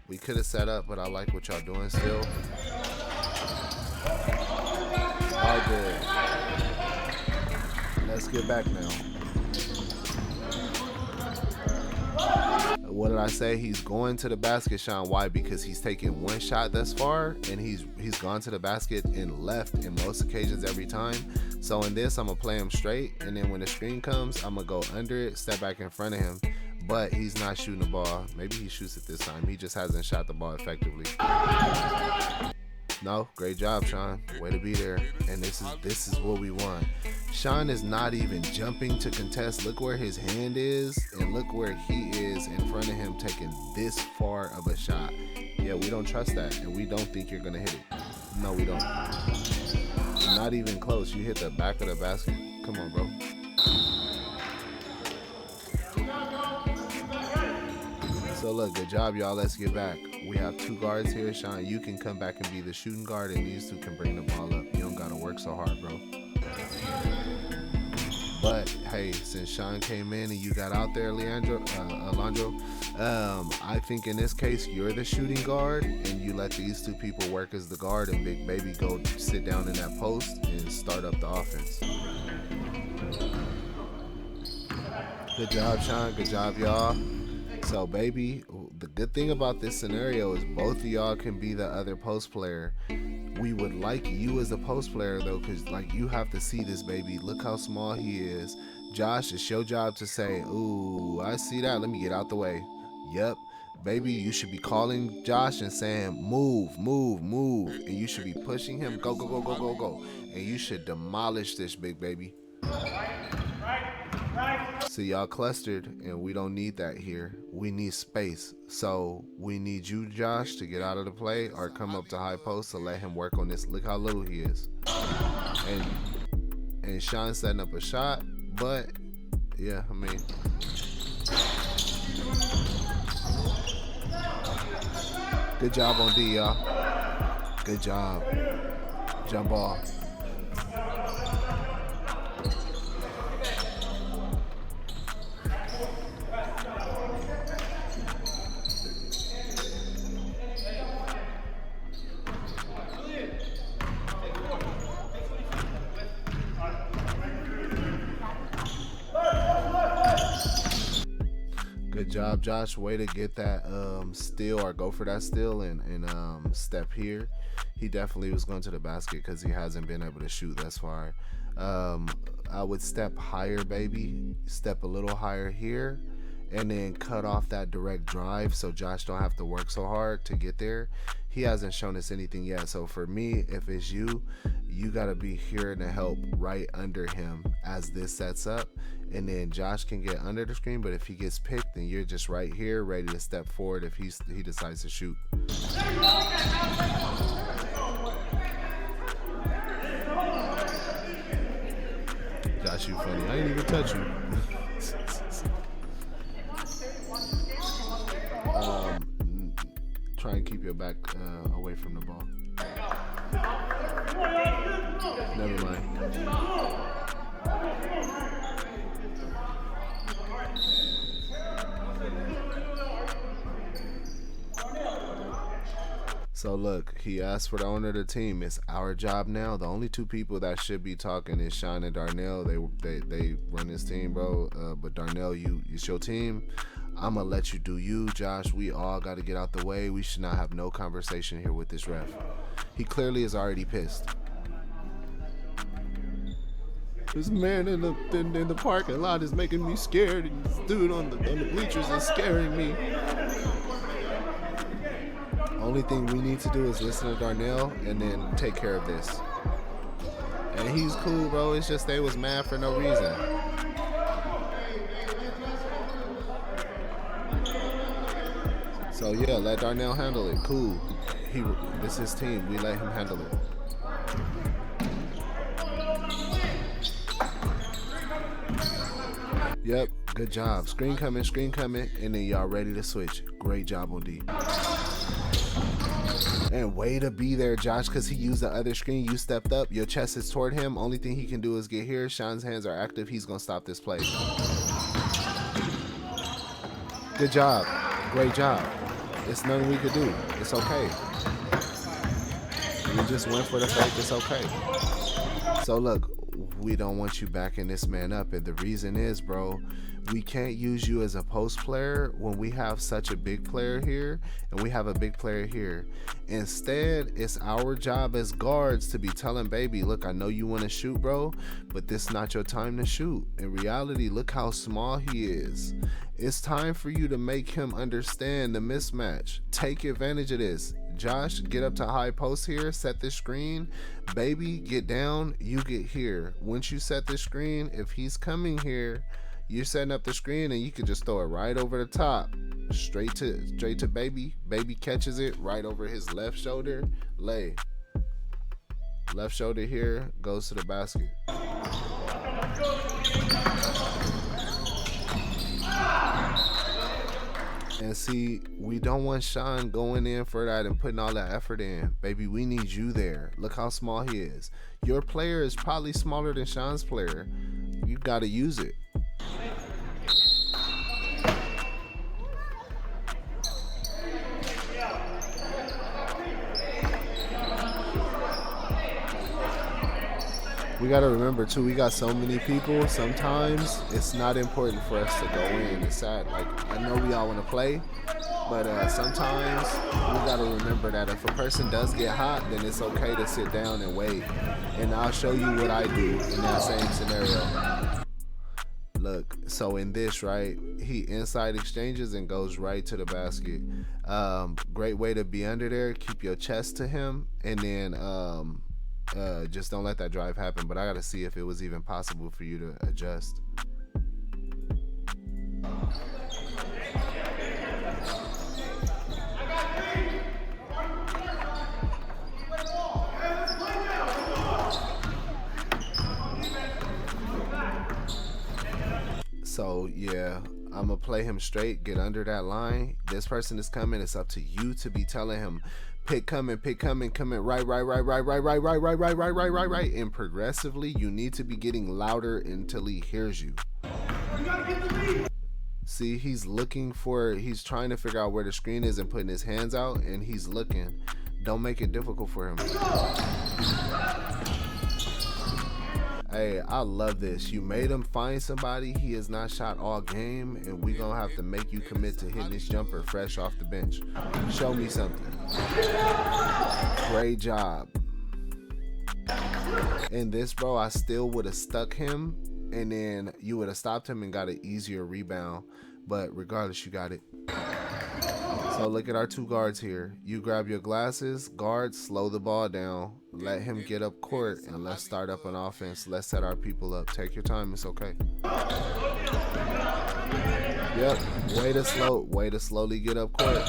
We could have set up, but I like what y'all doing still. All good. Let's get back now. What did I say? He's going to the basket, Sean. Why? Because he's taken one shot thus far, and he's gone to the basket and left in most occasions every time. So in this, I'm gonna play him straight, and then when the screen comes, I'm gonna go under it, step back in front of him. But he's not shooting the ball. Maybe he shoots it this time. He just hasn't shot the ball effectively. No, great job, Sean. Way to be there. And this is what we want. Sean is not even jumping to contest. Look where his hand is, and look where he is in front of him taking this far of a shot. Yeah, we don't trust that, and we don't think you're gonna hit it. No, we don't. Not even close. You hit the back of the basket. Come on, bro. So look, good job, y'all. Let's get back. We have 2 guards here. Sean, you can come back and be the shooting guard, and these 2 can bring the ball up. You don't gotta work so hard, bro. But hey, since Sean came in and you got out there, Alondro, I think in this case you're the shooting guard, and you let these 2 people work as the guard, and Big Baby go sit down in that post and start up the offense. Good job, Sean. Good job, y'all. So, Baby, the good thing about this scenario is both of y'all can be the other post player. We would like you as a post player, though, because, like, you have to see this, Baby. Look how small he is. Josh, it's your job to say, ooh, I see that. Let me get out the way. Yep. Baby, you should be calling Josh and saying, move, move, move. And you should be pushing him, go, go, go, go, go, go. And you should demolish this, Big Baby. See, y'all clustered, and we don't need that here. We need space. So we need you, Josh, to get out of the play or come up to high post to let him work on this. Look how little he is. And Sean's setting up a shot, but yeah, I mean, Good job on D, y'all. Good job. Jump ball. Good job, Josh. Way to get that steal or go for that steal and step here. He definitely was going to the basket because he hasn't been able to shoot thus far. I would step higher, baby. Step a little higher here, and then cut off that direct drive so Josh don't have to work so hard to get there. He hasn't shown us anything yet. So for me, if it's you, you got to be here to help right under him as this sets up. And then Josh can get under the screen, but if he gets picked, then you're just right here ready to step forward if he decides to shoot. Josh, you funny. I ain't even touch you. Try and keep your back away from the ball. Never mind. So look, he asked for the owner of the team. It's our job now. The only two people that should be talking is Sean and Darnell. They run this team, bro. But Darnell, it's your team. I'm gonna let you do you, Josh. We all got to get out the way. We should not have no conversation here with this ref. He clearly is already pissed. This man in the parking lot is making me scared, and this dude on the bleachers is scaring me. Only thing we need to do is listen to Darnell and then take care of this. And he's cool, bro. It's just they was mad for no reason. So yeah, let Darnell handle it. Cool. This is his team. We let him handle it. Yep, good job. Screen coming, and then y'all ready to switch. Great job on D. And way to be there, Josh, because he used the other screen. You stepped up. Your chest is toward him. Only thing he can do is get here. Sean's hands are active. He's going to stop this play. Good job. Great job. It's nothing we could do. It's okay. We just went for the fake. It's okay. So, look, we don't want you backing this man up. And the reason is, bro, we can't use you as a post player when we have such a big player here and we have a big player here. Instead, it's our job as guards to be telling baby, look, I know you want to shoot, bro, but this is not your time to shoot. In reality, look how small he is. It's time for you to make him understand the mismatch. Take advantage of this. Josh, get up to high post here, set this screen. Baby, get down, you get here. Once you set the screen, if he's coming here, you're setting up the screen and you can just throw it right over the top. Straight to baby. Baby catches it right over his left shoulder. Lay. Left shoulder here, goes to the basket. And see, we don't want Sean going in for that and putting all that effort in. Baby, we need you there. Look how small he is. Your player is probably smaller than Sean's player. You got to use it. We got to remember too, we got so many people. Sometimes it's not important for us to go in. It's sad. Like, I know we all want to play, but sometimes we got to remember that if a person does get hot, then it's okay to sit down and wait. And I'll show you what I do in that same scenario. Look, so in this, right, he inside exchanges and goes right to the basket. Great way to be under there. Keep your chest to him, and then just don't let that drive happen. But I gotta see if it was even possible for you to adjust. So yeah, I'm gonna play him straight, get under that line. This person is coming. It's up to you to be telling him, pick coming, coming, right. And progressively, you need to be getting louder until he hears you. See, he's trying to figure out where the screen is and putting his hands out, and he's looking. Don't make it difficult for him. Hey, I love this. You made him find somebody. He has not shot all game, and we gonna have to make you commit to hitting this jumper fresh off the bench. Show me something. Great job. In this, bro, I still would have stuck him, and then you would have stopped him and got an easier rebound. But regardless, you got it. So look at our two guards here. You grab your glasses, guard, slow the ball down, let him get up court, and let's start up an offense. Let's set our people up. Take your time, it's okay. Yep, way to slowly get up court.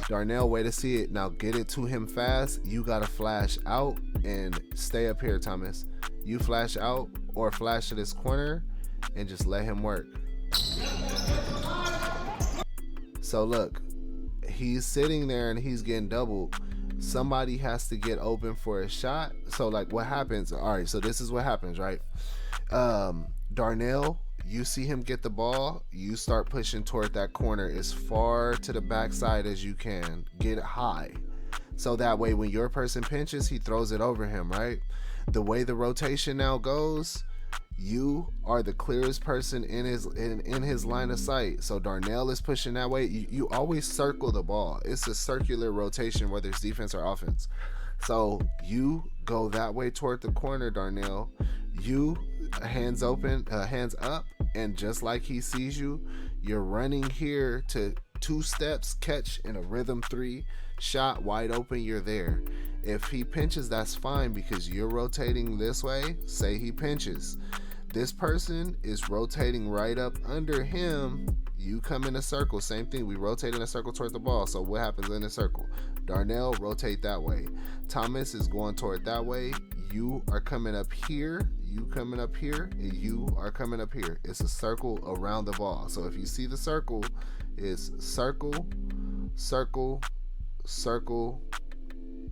Darnell, way to see it. Now get it to him fast. You gotta flash out and stay up here, Thomas. You flash out or flash to this corner and just let him work. So look, he's sitting there and he's getting doubled. Somebody has to get open for a shot. So like what happens? All right, so this is what happens, right? Darnell, you see him get the ball, you start pushing toward that corner as far to the backside as you can. Get it high. So that way when your person pinches, he throws it over him, right? The way the rotation now goes, you are the clearest person in his line of sight. So Darnell is pushing that way. You always circle the ball. It's a circular rotation, whether it's defense or offense. So you go that way toward the corner, Darnell. You hands open, hands up, and just like he sees you, you're running here to 2 steps, catch in a rhythm 3, shot wide open, you're there. If he pinches, that's fine because you're rotating this way. Say he pinches. This person is rotating right up under him. You come in a circle. Same thing. We rotate in a circle toward the ball. So what happens in a circle? Darnell, rotate that way. Thomas is going toward that way. You are coming up here. You coming up here. And you are coming up here. It's a circle around the ball. So if you see the circle, it's circle, circle, circle,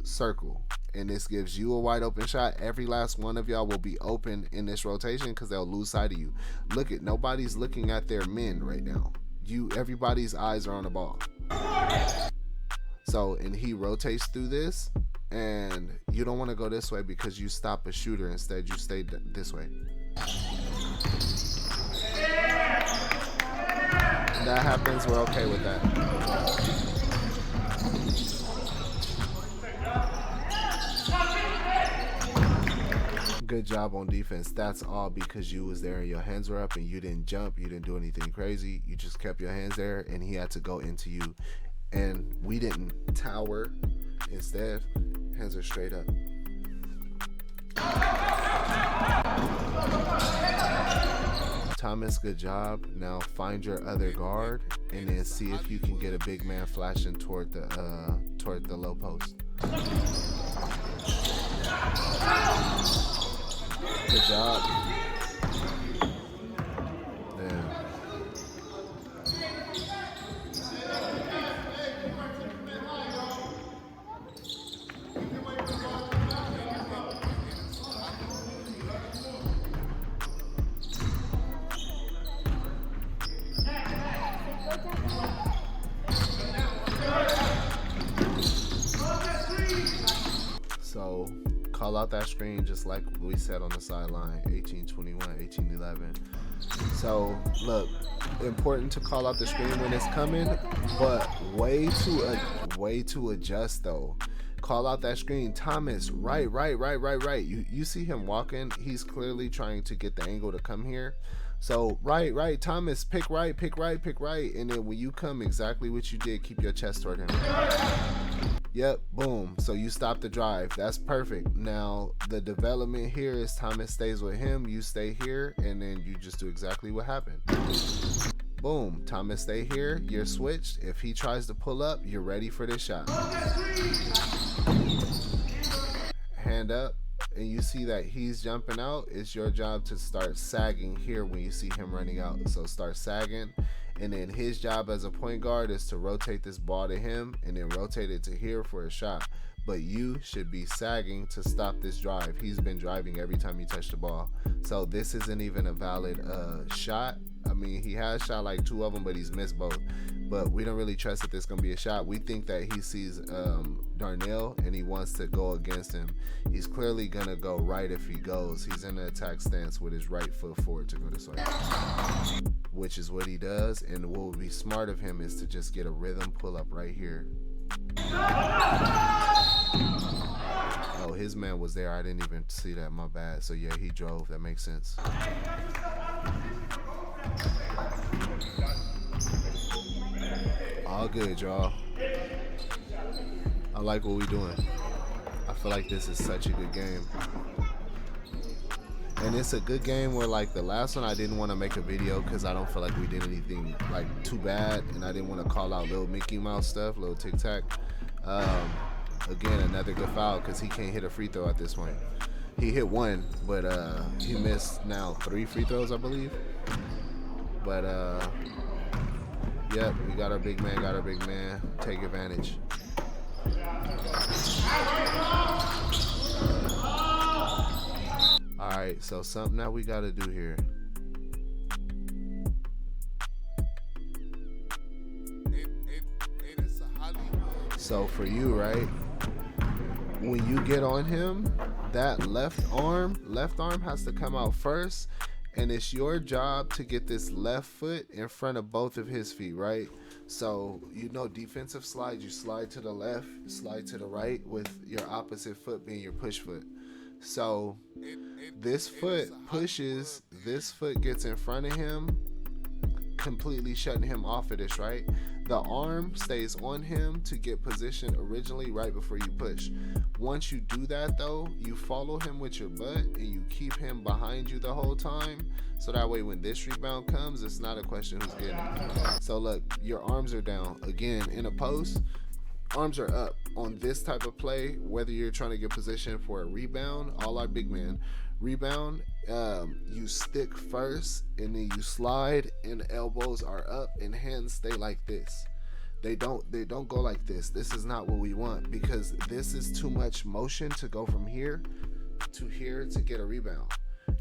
circle. And this gives you a wide open shot. Every last one of y'all will be open in this rotation because they'll lose sight of you. Look at, nobody's looking at their men right now. Everybody's eyes are on the ball. So, and he rotates through this, and you don't want to go this way because you stop a shooter. Instead, you stay this way. When that happens, we're okay with that. Good job on defense. That's all because you was there and your hands were up and you didn't jump, you didn't do anything crazy, you just kept your hands there and he had to go into you, and we didn't tower. Instead, hands are straight up. Thomas, good job. Now find your other guard and then see if you can get a big man flashing toward the low post. Good job. Damn. So call out that screen just like we said on the sideline, 18-21, 18-11. So look, important to call out the screen when it's coming, but way to adjust though. Call out that screen. Thomas, right. You see him walking. He's clearly trying to get the angle to come here. So right, Thomas, pick right. And then when you come, exactly what you did, keep your chest toward him. Yep, boom. So you stop the drive. That's perfect. Now the development here is Thomas stays with him, you stay here, and then you just do exactly what happened. Boom. Thomas stay here, you're switched. If he tries to pull up, you're ready for this shot. Hand up, and you see that he's jumping out, it's your job to start sagging here when you see him running out. So start sagging, and then his job as a point guard is to rotate this ball to him and then rotate it to here for a shot. But you should be sagging to stop this drive. He's been driving every time you touch the ball. So this isn't even a valid shot. I mean, he has shot like 2 of them, but he's missed both. But we don't really trust that this is going to be a shot. We think that he sees Darnell and he wants to go against him. He's clearly going to go right if he goes. He's in the attack stance with his right foot forward to go this way, which is what he does. And what would be smart of him is to just get a rhythm pull up right here. Oh, his man was there. I didn't even see that. My bad. So yeah, he drove. That makes sense. All good, y'all. I like what we're doing. I feel like this is such a good game. And it's a good game where, like, the last one I didn't want to make a video because I don't feel like we did anything like too bad, and I didn't want to call out little Mickey Mouse stuff, little Tic Tac. Again, another good foul because he can't hit a free throw at this point. He hit 1, but he missed now 3 free throws, I believe. But yep, we got our big man. Take advantage. All right, so something that we got to do here. So for you, right, when you get on him, that left arm has to come out first, and it's your job to get this left foot in front of both of his feet, right? So, you know, defensive slide, you slide to the left, slide to the right, with your opposite foot being your push foot. So this foot pushes, this foot gets in front of him, completely shutting him off of this, right? The arm stays on him to get positioned originally right before you push. Once you do that though, you follow him with your butt and you keep him behind you the whole time. So that way when this rebound comes, it's not a question who's getting it. So look, your arms are down. Again, in a post, arms are up. On this type of play, whether you're trying to get position for a rebound, all our big man, rebound, you stick first and then you slide and elbows are up and hands stay like this. They don't go like this. This is not what we want because this is too much motion to go from here to here to get a rebound.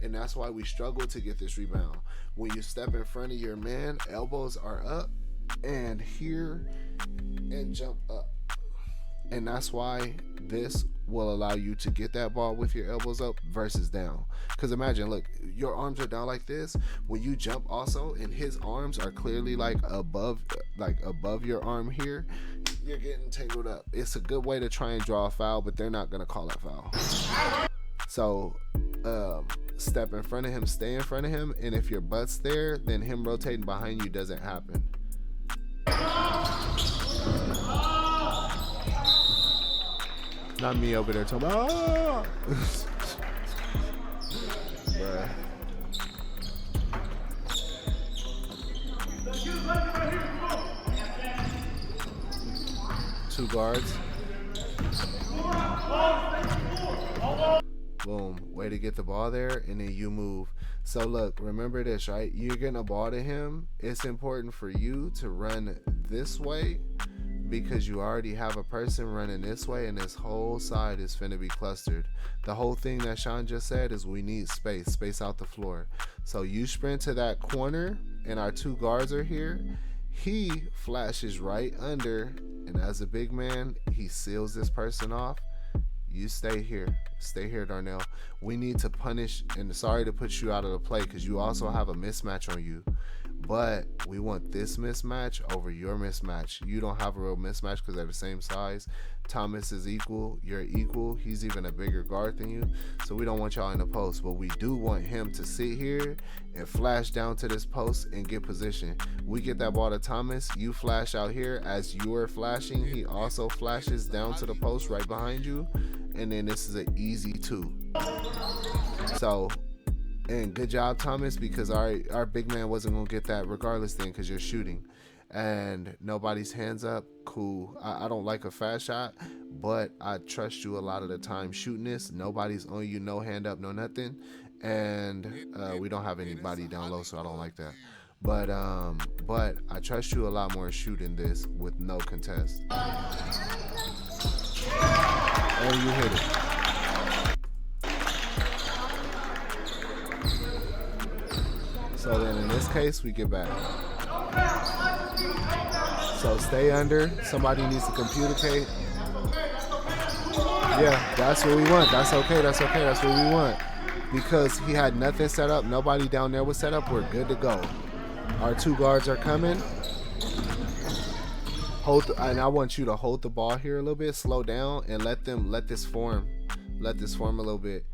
And that's why we struggle to get this rebound. When you step in front of your man, elbows are up and here and jump up. And that's why this will allow you to get that ball with your elbows up versus down. Because imagine, look, your arms are down like this. When you jump also, and his arms are clearly like above your arm here, you're getting tangled up. It's a good way to try and draw a foul, but they're not going to call that foul. So step in front of him, stay in front of him, and if your butt's there, then him rotating behind you doesn't happen. Not me over there talking about, ah! Bruh. Two guards. Boom. Way to get the ball there, and then you move. So look, remember this, right? You're getting a ball to him. It's important for you to run this way, because you already have a person running this way and this whole side is finna be clustered. The whole thing that Sean just said is we need space out the floor. So you sprint to that corner and our two guards are here. He flashes right under, and as a big man, he seals this person off. You stay here, Darnell. We need to punish, and sorry to put you out of the play because you also have a mismatch on you. But we want this mismatch over your mismatch. You don't have a real mismatch because they're the same size. Thomas is equal. You're equal. He's even a bigger guard than you. So we don't want y'all in the post. But we do want him to sit here and flash down to this post and get position. We get that ball to Thomas. You flash out here. As you're flashing, he also flashes down to the post right behind you. And then this is an easy 2. So... and good job, Thomas, because our big man wasn't going to get that regardless then because you're shooting. and nobody's hands up, cool. I don't like a fast shot, but I trust you a lot of the time shooting this. Nobody's on you, no hand up, no nothing, and we don't have anybody down low, so I don't like that. But I trust you a lot more shooting this with no contest. And you hit it. So then in this case, we get back. So stay under. Somebody needs to communicate. Yeah, that's what we want. That's okay. That's okay. That's what we want. Because he had nothing set up. Nobody down there was set up. We're good to go. Our 2 guards are coming. And I want you to hold the ball here a little bit. Slow down and let this form. Let this form a little bit.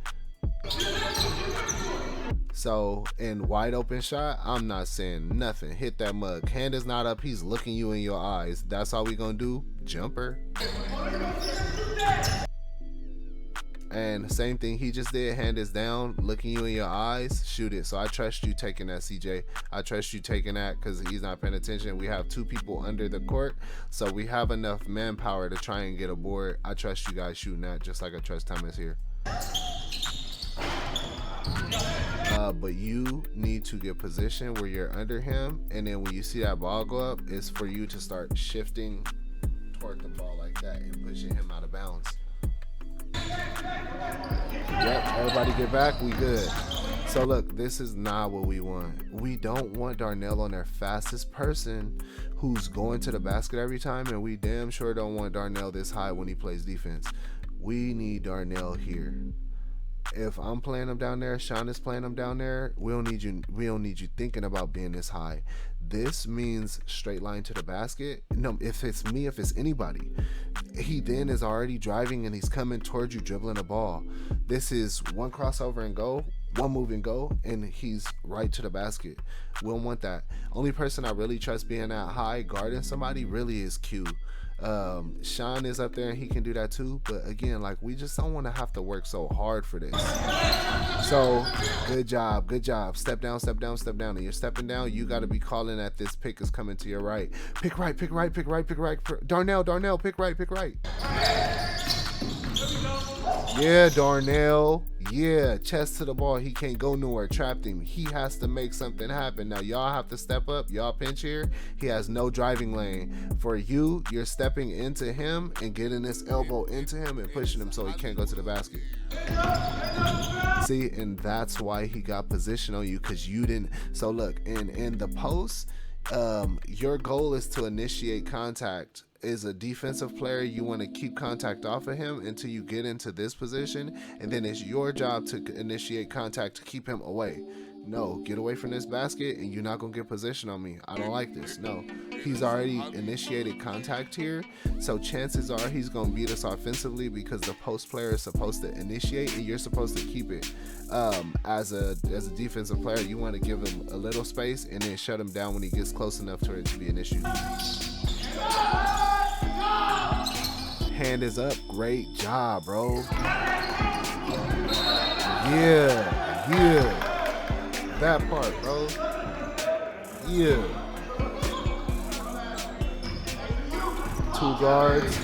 So in wide open shot, I'm not saying nothing. Hit that mug. Hand is not up. He's looking you in your eyes. That's all we gonna do. Jumper. And same thing he just did. Hand is down, looking you in your eyes. Shoot it. So I trust you taking that, CJ. I trust you taking that because he's not paying attention. We have 2 people under the court, so we have enough manpower to try and get a board. I trust you guys shooting that, just like I trust Thomas here. But you need to get position where you're under him, and then when you see that ball go up, it's for you to start shifting toward the ball like that and pushing him out of bounds. Yep, everybody get back, we good. So look, this is not what we want. We don't want Darnell on their fastest person who's going to the basket every time, and we damn sure don't want Darnell this high when he plays defense. We need Darnell here. If I'm playing him down there, Sean is playing him down there, we don't need you thinking about being this high. This means straight line to the basket. No, if it's me, if it's anybody, he then is already driving and he's coming towards you, dribbling the ball. This is 1 crossover and go, 1 move and go, and he's right to the basket. We don't want that. Only person I really trust being that high guarding somebody really is Q. Sean is up there and he can do that too, but again, like, we just don't want to have to work so hard for this. So good job, step down, and you're stepping down, you got to be calling that this pick is coming to your right. Pick right. Darnell, pick right. Yeah, Darnell. Yeah, chest to the ball. He can't go nowhere. Trapped him. He has to make something happen. Now, y'all have to step up. Y'all pinch here. He has no driving lane. For you, you're stepping into him and getting this elbow into him and pushing him so he can't go to the basket. See, and that's why he got position on you, because you didn't. So look, in the post, your goal is to initiate contact. Is a defensive player, you want to keep contact off of him until you get into this position, and then it's your job to initiate contact to keep him away. No, get away from this basket and you're not gonna get position on me. I don't like this. No, he's already initiated contact here, so chances are he's gonna beat us offensively because the post player is supposed to initiate and you're supposed to keep it. As a defensive player, you want to give him a little space and then shut him down when he gets close enough to it to be an issue. Hand is up. Great job, bro. Yeah. That part, bro. Yeah. 2 guards.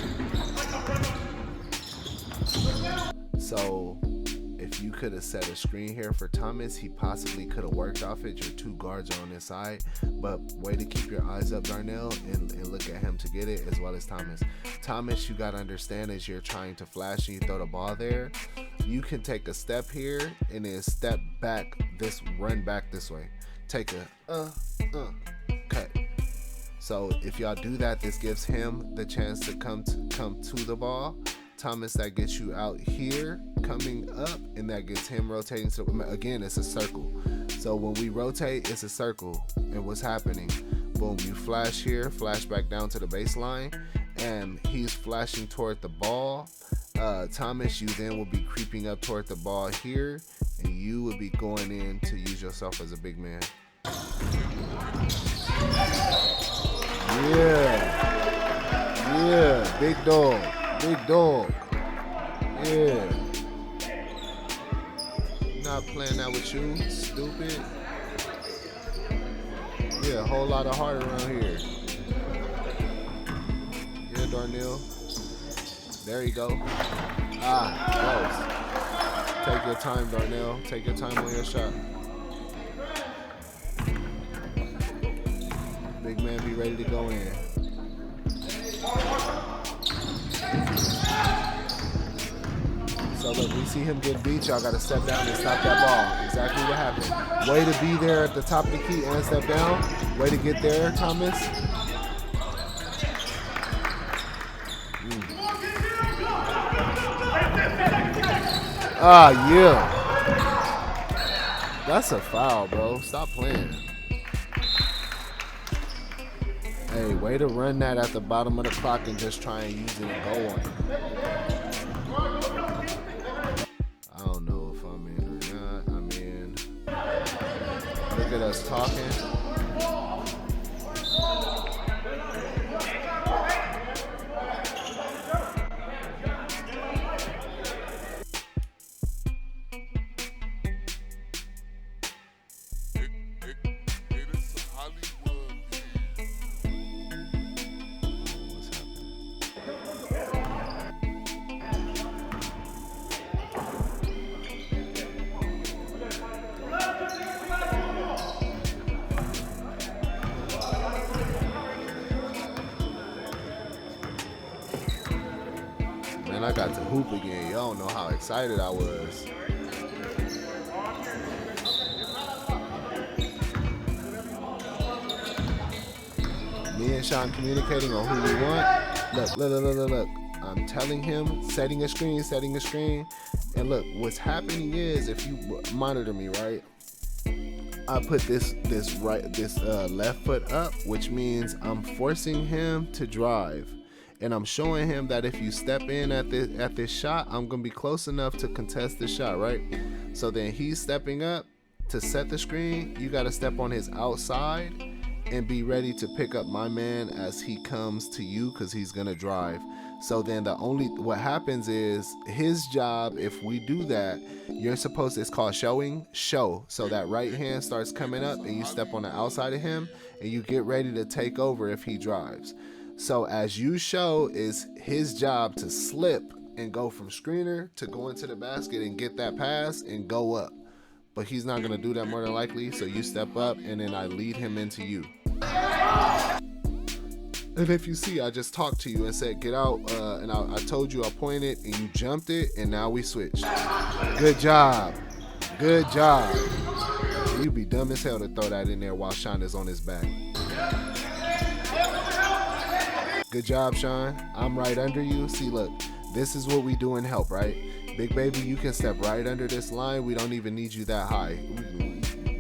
So if you could have set a screen here for Thomas, he possibly could have worked off it. Your 2 guards are on his side, but way to keep your eyes up, Darnell, and look at him to get it, as well as Thomas. Thomas, you got to understand, as you're trying to flash and you throw the ball there, you can take a step here and then step back, run back this way. Take a cut. So if y'all do that, this gives him the chance to come to the ball. Thomas, that gets you out here coming up, and that gets him rotating. So again, it's a circle. So when we rotate, it's a circle. And what's happening? Boom, you flash here, flash back down to the baseline, and he's flashing toward the ball. Thomas, you then will be creeping up toward the ball here, and you will be going in to use yourself as a big man. Yeah, big dog. Yeah. Not playing that with you, stupid. Yeah, a whole lot of heart around here. Darnell. There you go. Close. Take your time, Darnell. Take your time on your shot. Big man, be ready to go in. So look, we see him get beat. Y'all got to step down and stop that ball. Exactly what happened. Way to be there at the top of the key and step down. Way to get there, Thomas. Yeah. That's a foul, bro. Stop playing. Hey, way to run that at the bottom of the clock and just try and use it and go on it. I don't know if I'm in or not. I'm in. Look at us talking. Man, I got to hoop again. Y'all don't know how excited I was. Me and Sean communicating on who we want. Look. I'm telling him, setting a screen. And look, what's happening is, if you monitor me, right? I put this left foot up, which means I'm forcing him to drive. And I'm showing him that if you step in at this shot, I'm gonna be close enough to contest the shot, right? So then he's stepping up to set the screen. You gotta step on his outside and be ready to pick up my man as he comes to you, because he's gonna drive. So then what happens is his job, if we do that, you're supposed to, it's called show. So that right hand starts coming up and you step on the outside of him and you get ready to take over if he drives. So as you show, is his job to slip and go from screener to go into the basket and get that pass and go up. But he's not going to do that more than likely. So you step up and then I lead him into you. And if you see, I just talked to you and said, get out. And I told you I pointed and you jumped it. And now we switched. Good job. You'd be dumb as hell to throw that in there while Sean is on his back. Good job, Sean. I'm right under you. See, look, this is what we do in help, right? Big baby, you can step right under this line. We don't even need you that high.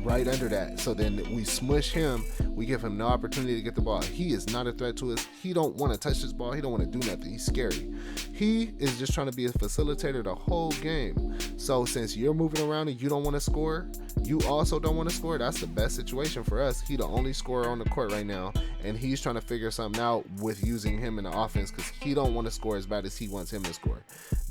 Right under that. So then we smush him. We give him no opportunity to get the ball. He is not a threat to us. He don't want to touch this ball. He don't want to do nothing. He's scary. He is just trying to be a facilitator the whole game. So since you're moving around and you don't want to score, you also don't want to score, that's the best situation for us. He the only scorer on the court right now, and he's trying to figure something out with using him in the offense because he don't want to score as bad as he wants him to score.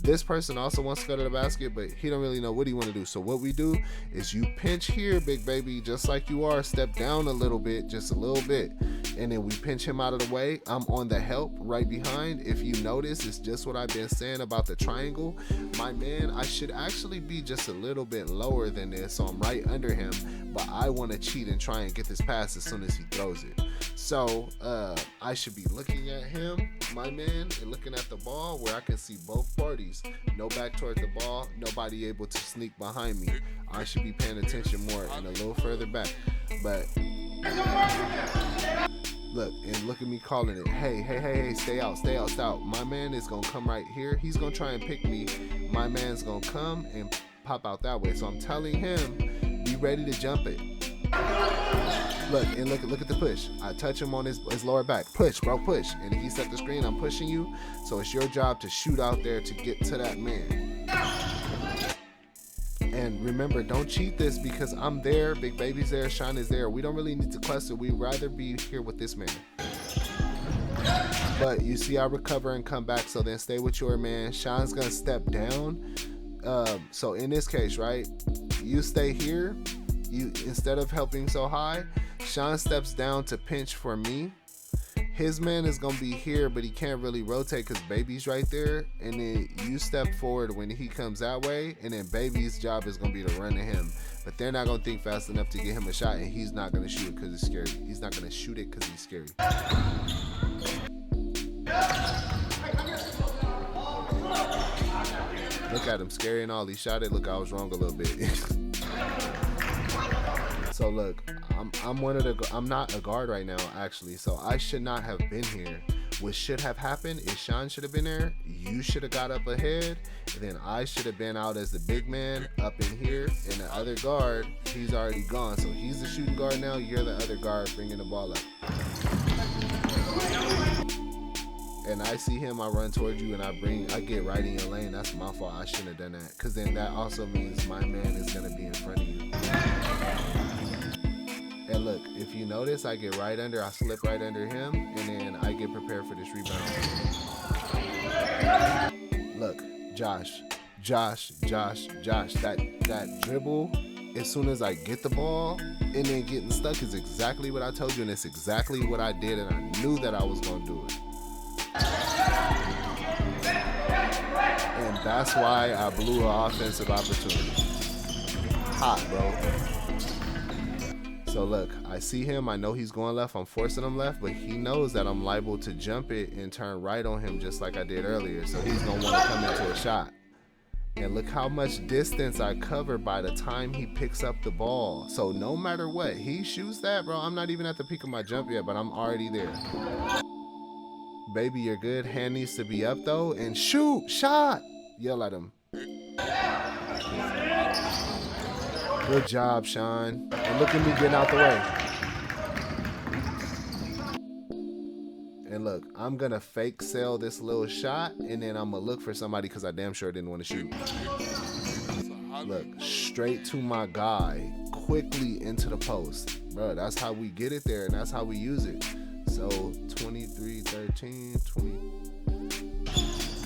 This person also wants to go to the basket, but he don't really know what he want to do. So what we do is you pinch here, big baby, just like you are. Step down a little bit, just a little bit. And then we pinch him out of the way. I'm on the help right behind. If you notice, it's just what I've been saying about the triangle. My man, I should actually be just a little bit lower than this, so I'm right under him. But I want to cheat and try and get this pass as soon as he throws it. So I should be looking at him, my man, and looking at the ball where I can see both parties. No back toward the ball, nobody able to sneak behind me. I should be paying attention more and a little further back. But look at me calling it. Hey, stay out. My man is going to come right here. He's going to try and pick me. My man's going to come and pop out that way. So I'm telling him, be ready to jump it. Look at the push. I touch him on his lower back. Push, bro, push. And he set the screen. I'm pushing you. So it's your job to shoot out there to get to that man. And remember, don't cheat this because I'm there, Big Baby's there, Sean is there. We don't really need to cluster. We'd rather be here with this man. But you see I recover and come back, so then stay with your man. Sean's going to step down. So in this case, right, you stay here. You instead of helping so high, Sean steps down to pinch for me. his man is gonna be here, but he can't really rotate because baby's right there. And then you step forward when he comes that way, and then baby's job is gonna be to run to him. But they're not gonna think fast enough to get him a shot, and he's not gonna shoot it because it's scary. He's not gonna shoot it because he's scary. Look at him, scary and all. He shot it. Look, I was wrong a little bit. So look, I'm not a guard right now, actually. So I should not have been here. What should have happened is Sean should have been there. You should have got up ahead. And then I should have been out as the big man up in here. And the other guard, he's already gone. So he's the shooting guard now. You're the other guard bringing the ball up. And I see him, I run towards you, and I get right in your lane. That's my fault. I shouldn't have done that. Because then that also means my man is going to be in front of you. And look, if you notice, I get right under, I slip right under him, and then I get prepared for this rebound. Look, Josh, that dribble, as soon as I get the ball, and then getting stuck is exactly what I told you, and it's exactly what I did, and I knew that I was going to do it. And that's why I blew an offensive opportunity. Hot, bro. So look, I see him, I know he's going left, I'm forcing him left, but he knows that I'm liable to jump it and turn right on him just like I did earlier. So he's gonna wanna come into a shot. And look how much distance I cover by the time he picks up the ball. So no matter what, he shoots that, bro. I'm not even at the peak of my jump yet, but I'm already there. Baby, you're good. Hand needs to be up though, and shoot, shot. Yell at him. Good job, Sean. And look at me getting out the way. And look, I'm gonna fake sell this little shot, and then I'm gonna look for somebody because I damn sure didn't want to shoot. Look, straight to my guy, quickly into the post. Bro, that's how we get it there, and that's how we use it. So 23-13, 20.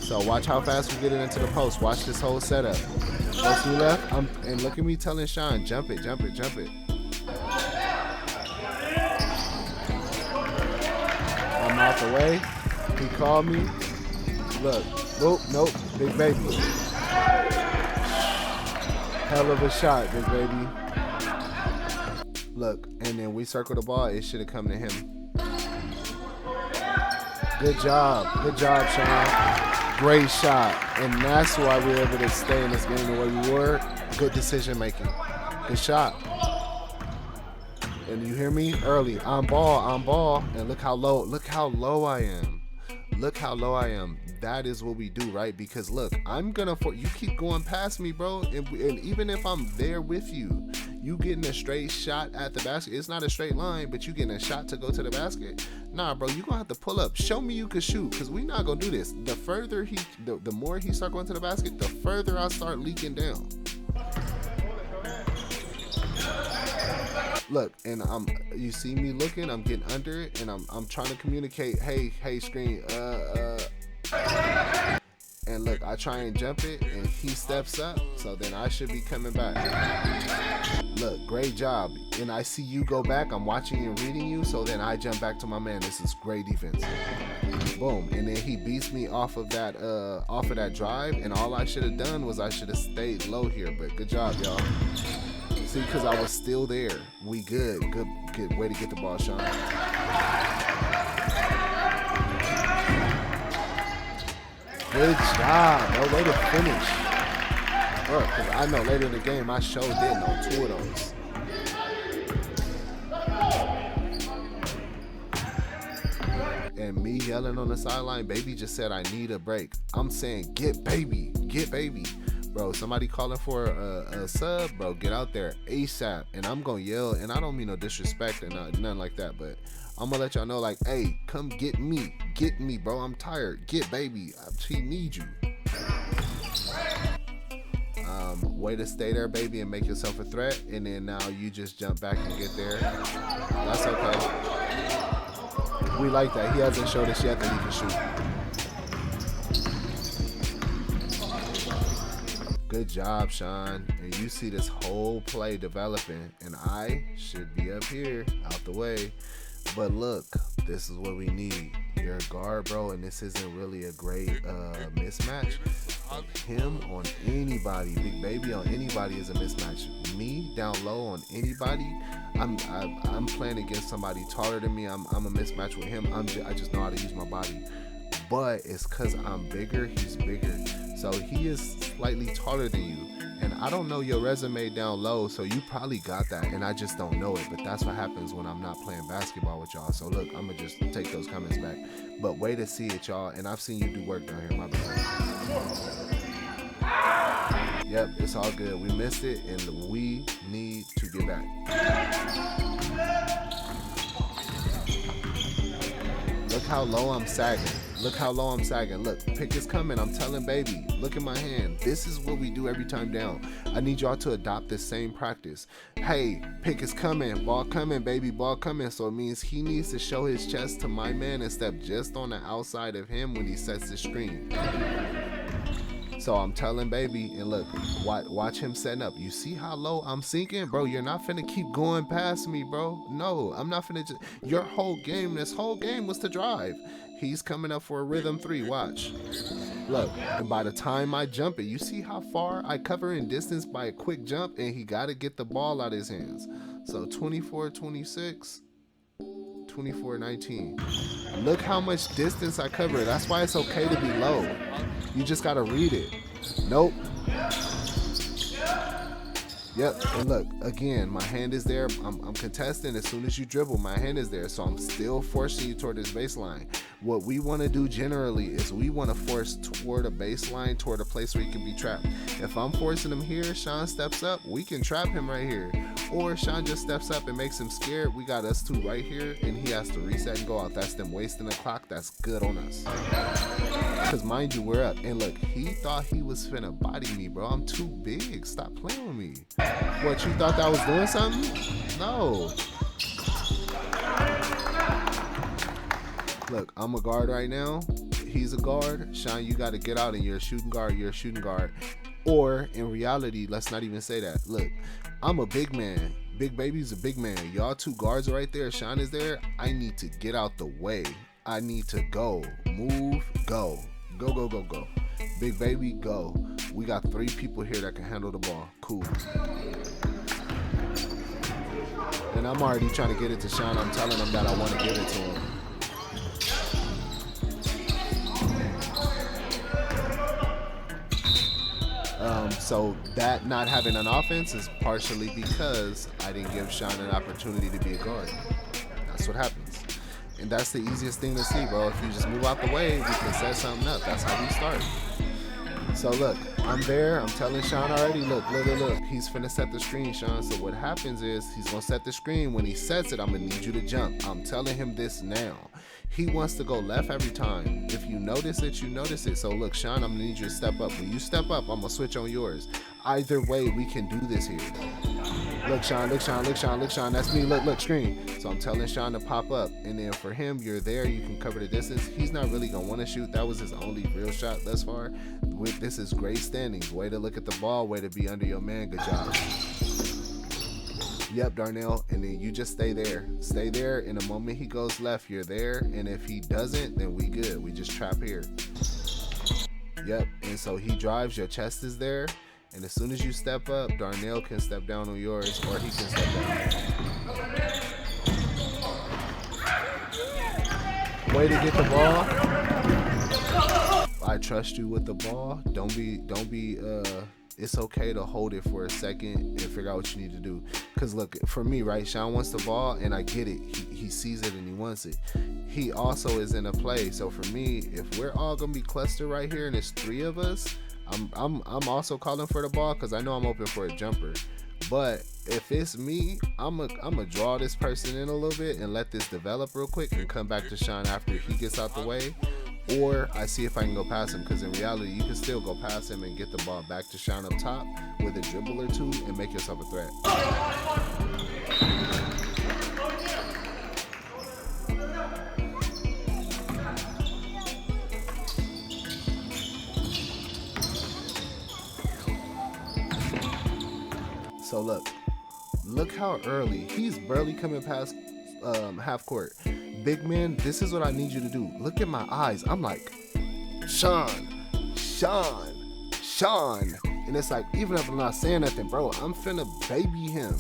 So watch how fast we get it into the post. Watch this whole setup. Post me left, and look at me telling Sean, jump it, jump it, jump it. I'm out the way. He called me. Look, whoop, nope, big baby. Hell of a shot, big baby. Look, and then we circle the ball. It should have come to him. Good job, Sean. Great shot, and that's why we were able to stay in this game the way we were. Good decision making. Good shot. And you hear me? Early. On ball. And look how low I am. Look how low I am. That is what we do, right? Because look, you keep going past me, bro. And even if I'm there with you, you getting a straight shot at the basket. It's not a straight line, but you getting a shot to go to the basket. Nah, bro, you gonna have to pull up. Show me you can shoot, because we not gonna do this. The further the more he start going to the basket, the further I start leaking down. Look, and you see me looking, I'm getting under it, and I'm trying to communicate, hey, screen, and look, I try and jump it, and he steps up, so then I should be coming back. Look, great job. And I see you go back, I'm watching and reading you, so then I jump back to my man. This is great defense. Boom. And then he beats me off of that drive, and all I should have done was I should have stayed low here, but good job, y'all. See, because I was still there. We good way to get the ball, Sean. Good job, bro. Way to finish. Bro, because I know later in the game, I sure did know 2 of those. And me yelling on the sideline, baby just said I need a break. I'm saying, get baby. Bro, somebody calling for a sub, bro, get out there ASAP. And I'm going to yell, and I don't mean no disrespect and nothing like that, but I'm going to let y'all know, like, hey, come get me, bro. I'm tired. Get baby. She needs you. Way to stay there, baby, and make yourself a threat. And then now you just jump back and get there. That's okay. We like that. He hasn't showed us yet that he can shoot. Good job, Sean. And you see this whole play developing, and I should be up here, out the way. But look, This is what we need. You're a guard, bro, and this isn't really a great mismatch. Him on anybody, Big Baby on anybody is a mismatch. Me down low on anybody, I'm playing against somebody taller than me. I'm a mismatch with him. I just know how to use my body. But it's because I'm bigger, he's bigger. So he is slightly taller than you. And I don't know your resume down low, so you probably got that, and I just don't know it. But that's what happens when I'm not playing basketball with y'all. So look, I'm gonna just take those comments back. But way to see it, y'all. And I've seen you do work down here, my bad. Yep, it's all good. We missed it, and we need to get back. Look how low I'm sagging. Look how low I'm sagging. Look, pick is coming. I'm telling baby, look at my hand. This is what we do every time down. I need y'all to adopt this same practice. Hey, pick is coming. Ball coming, baby. Ball coming. So it means he needs to show his chest to my man and step just on the outside of him when he sets the screen. So I'm telling baby, and look, watch him setting up. You see how low I'm sinking? Bro, you're not finna keep going past me, bro. No, I'm not finna just, your whole game, this whole game was to drive. He's coming up for a rhythm 3, watch. Look, and by the time I jump it, you see how far I cover in distance by a quick jump, and he gotta get the ball out of his hands. So 24-26, 24-19. Look how much distance I cover. That's why it's okay to be low. You just gotta read it. Nope. Yep, and look, again, my hand is there. I'm contesting. As soon as you dribble, my hand is there. So I'm still forcing you toward this baseline. What we want to do generally is we want to force toward a baseline, toward a place where he can be trapped. If I'm forcing him here, Sean steps up, we can trap him right here. Or Sean just steps up and makes him scared. We got us two right here, and he has to reset and go out. That's them wasting the clock. That's good on us. Because mind you, we're up. And look, he thought he was finna body me, bro. I'm too big. Stop playing with me. What, you thought that was doing something? No. Look, I'm a guard right now. He's a guard. Sean, you got to get out and you're a shooting guard. You're a shooting guard. Or in reality, let's not even say that. Look, I'm a big man. Big Baby's a big man. Y'all two guards right there. Sean is there. I need to get out the way. I need to go. Move. Go. Go, go, go, go. Big Baby, go. We got 3 people here that can handle the ball. Cool. And I'm already trying to get it to Sean. I'm telling him that I want to give it to him. So that not having an offense is partially because I didn't give Sean an opportunity to be a guard. That's what happens. And that's the easiest thing to see, bro. If you just move out the way, we can set something up. That's how we start. So look, I'm there. I'm telling Sean already, look. He's finna set the screen, Sean. So what happens is he's gonna set the screen. When he sets it, I'm gonna need you to jump. I'm telling him this now. He wants to go left every time. If you notice it, you notice it. So look, Sean, I'm gonna need you to step up. When you step up, I'm gonna switch on yours. Either way, we can do this here. Look, Sean, look, Sean, look, Sean, look, Sean. That's me. Look, screen. So I'm telling Sean to pop up. And then for him, you're there. You can cover the distance. He's not really going to want to shoot. That was his only real shot thus far. This is great standings. Way to look at the ball. Way to be under your man. Good job. Yep, Darnell. And then you just stay there. Stay there. In the moment he goes left, you're there. And if he doesn't, then we good. We just trap here. Yep. And so he drives. Your chest is there. And as soon as you step up, Darnell can step down on yours, or he can step down. Way to get the ball. I trust you with the ball. Don't be, it's okay to hold it for a second and figure out what you need to do. Because look, for me, right, Sean wants the ball, and I get it. He sees it and he wants it. He also is in a play. So for me, if we're all going to be clustered right here and it's 3 of us, I'm also calling for the ball because I know I'm open for a jumper. But if it's me, I'm a draw this person in a little bit and let this develop real quick and come back to Sean after he gets out the way. Or I see if I can go past him, because in reality, you can still go past him and get the ball back to Sean up top with a dribble or 2 and make yourself a threat. So look how early he's barely coming past half court. big men, this is what I need you to do. Look at my eyes. I'm like, Sean. And it's like, even if I'm not saying nothing, bro, I'm finna baby him.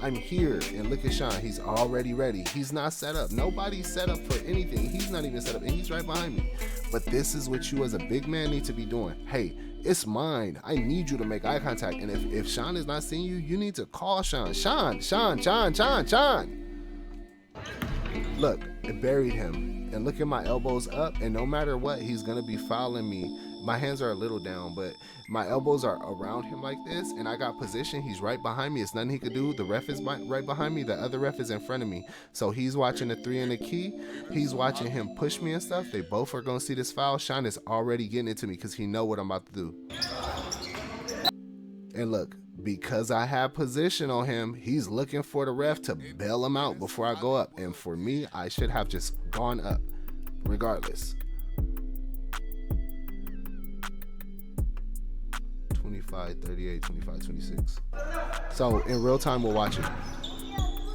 I'm here, and look at Sean. He's already ready. He's not set up. Nobody's set up for anything. He's not even set up, and he's right behind me. But this is what you as a big man need to be doing. Hey, it's mine. I need you to make eye contact. And if Sean is not seeing you, you need to call Sean. Sean. Look, it buried him. And look at my elbows up, and no matter what, he's gonna be fouling me. My hands are a little down, but my elbows are around him like this, and I got position. He's right behind me. It's nothing he could do. The ref is right behind me. The other ref is in front of me. So he's watching the 3 and the key. He's watching him push me and stuff. They both are gonna see this foul. Sean is already getting it to me because he know what I'm about to do. And look, because I have position on him, he's looking for the ref to bail him out before I go up. And for me, I should have just gone up regardless. 25, 38, 25, 26. So in real time, we'll watch it.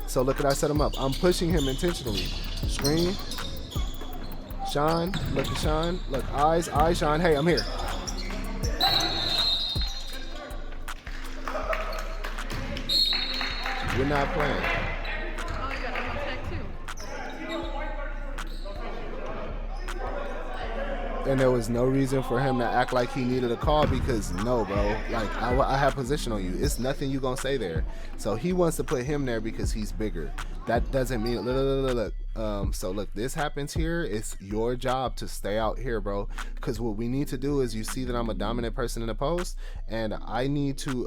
So look at, I set him up. I'm pushing him intentionally. Screen. Sean, look at Sean. Look, eyes, Sean. Hey, I'm here. We're not playing. Oh, you got a contact too. And there was no reason for him to act like he needed a call because no, bro. Like, I have position on you. It's nothing you gonna say there. So he wants to put him there because he's bigger. That doesn't mean, look. So look, this happens here. It's your job to stay out here, bro. Because what we need to do is, you see that I'm a dominant person in the post, and I need to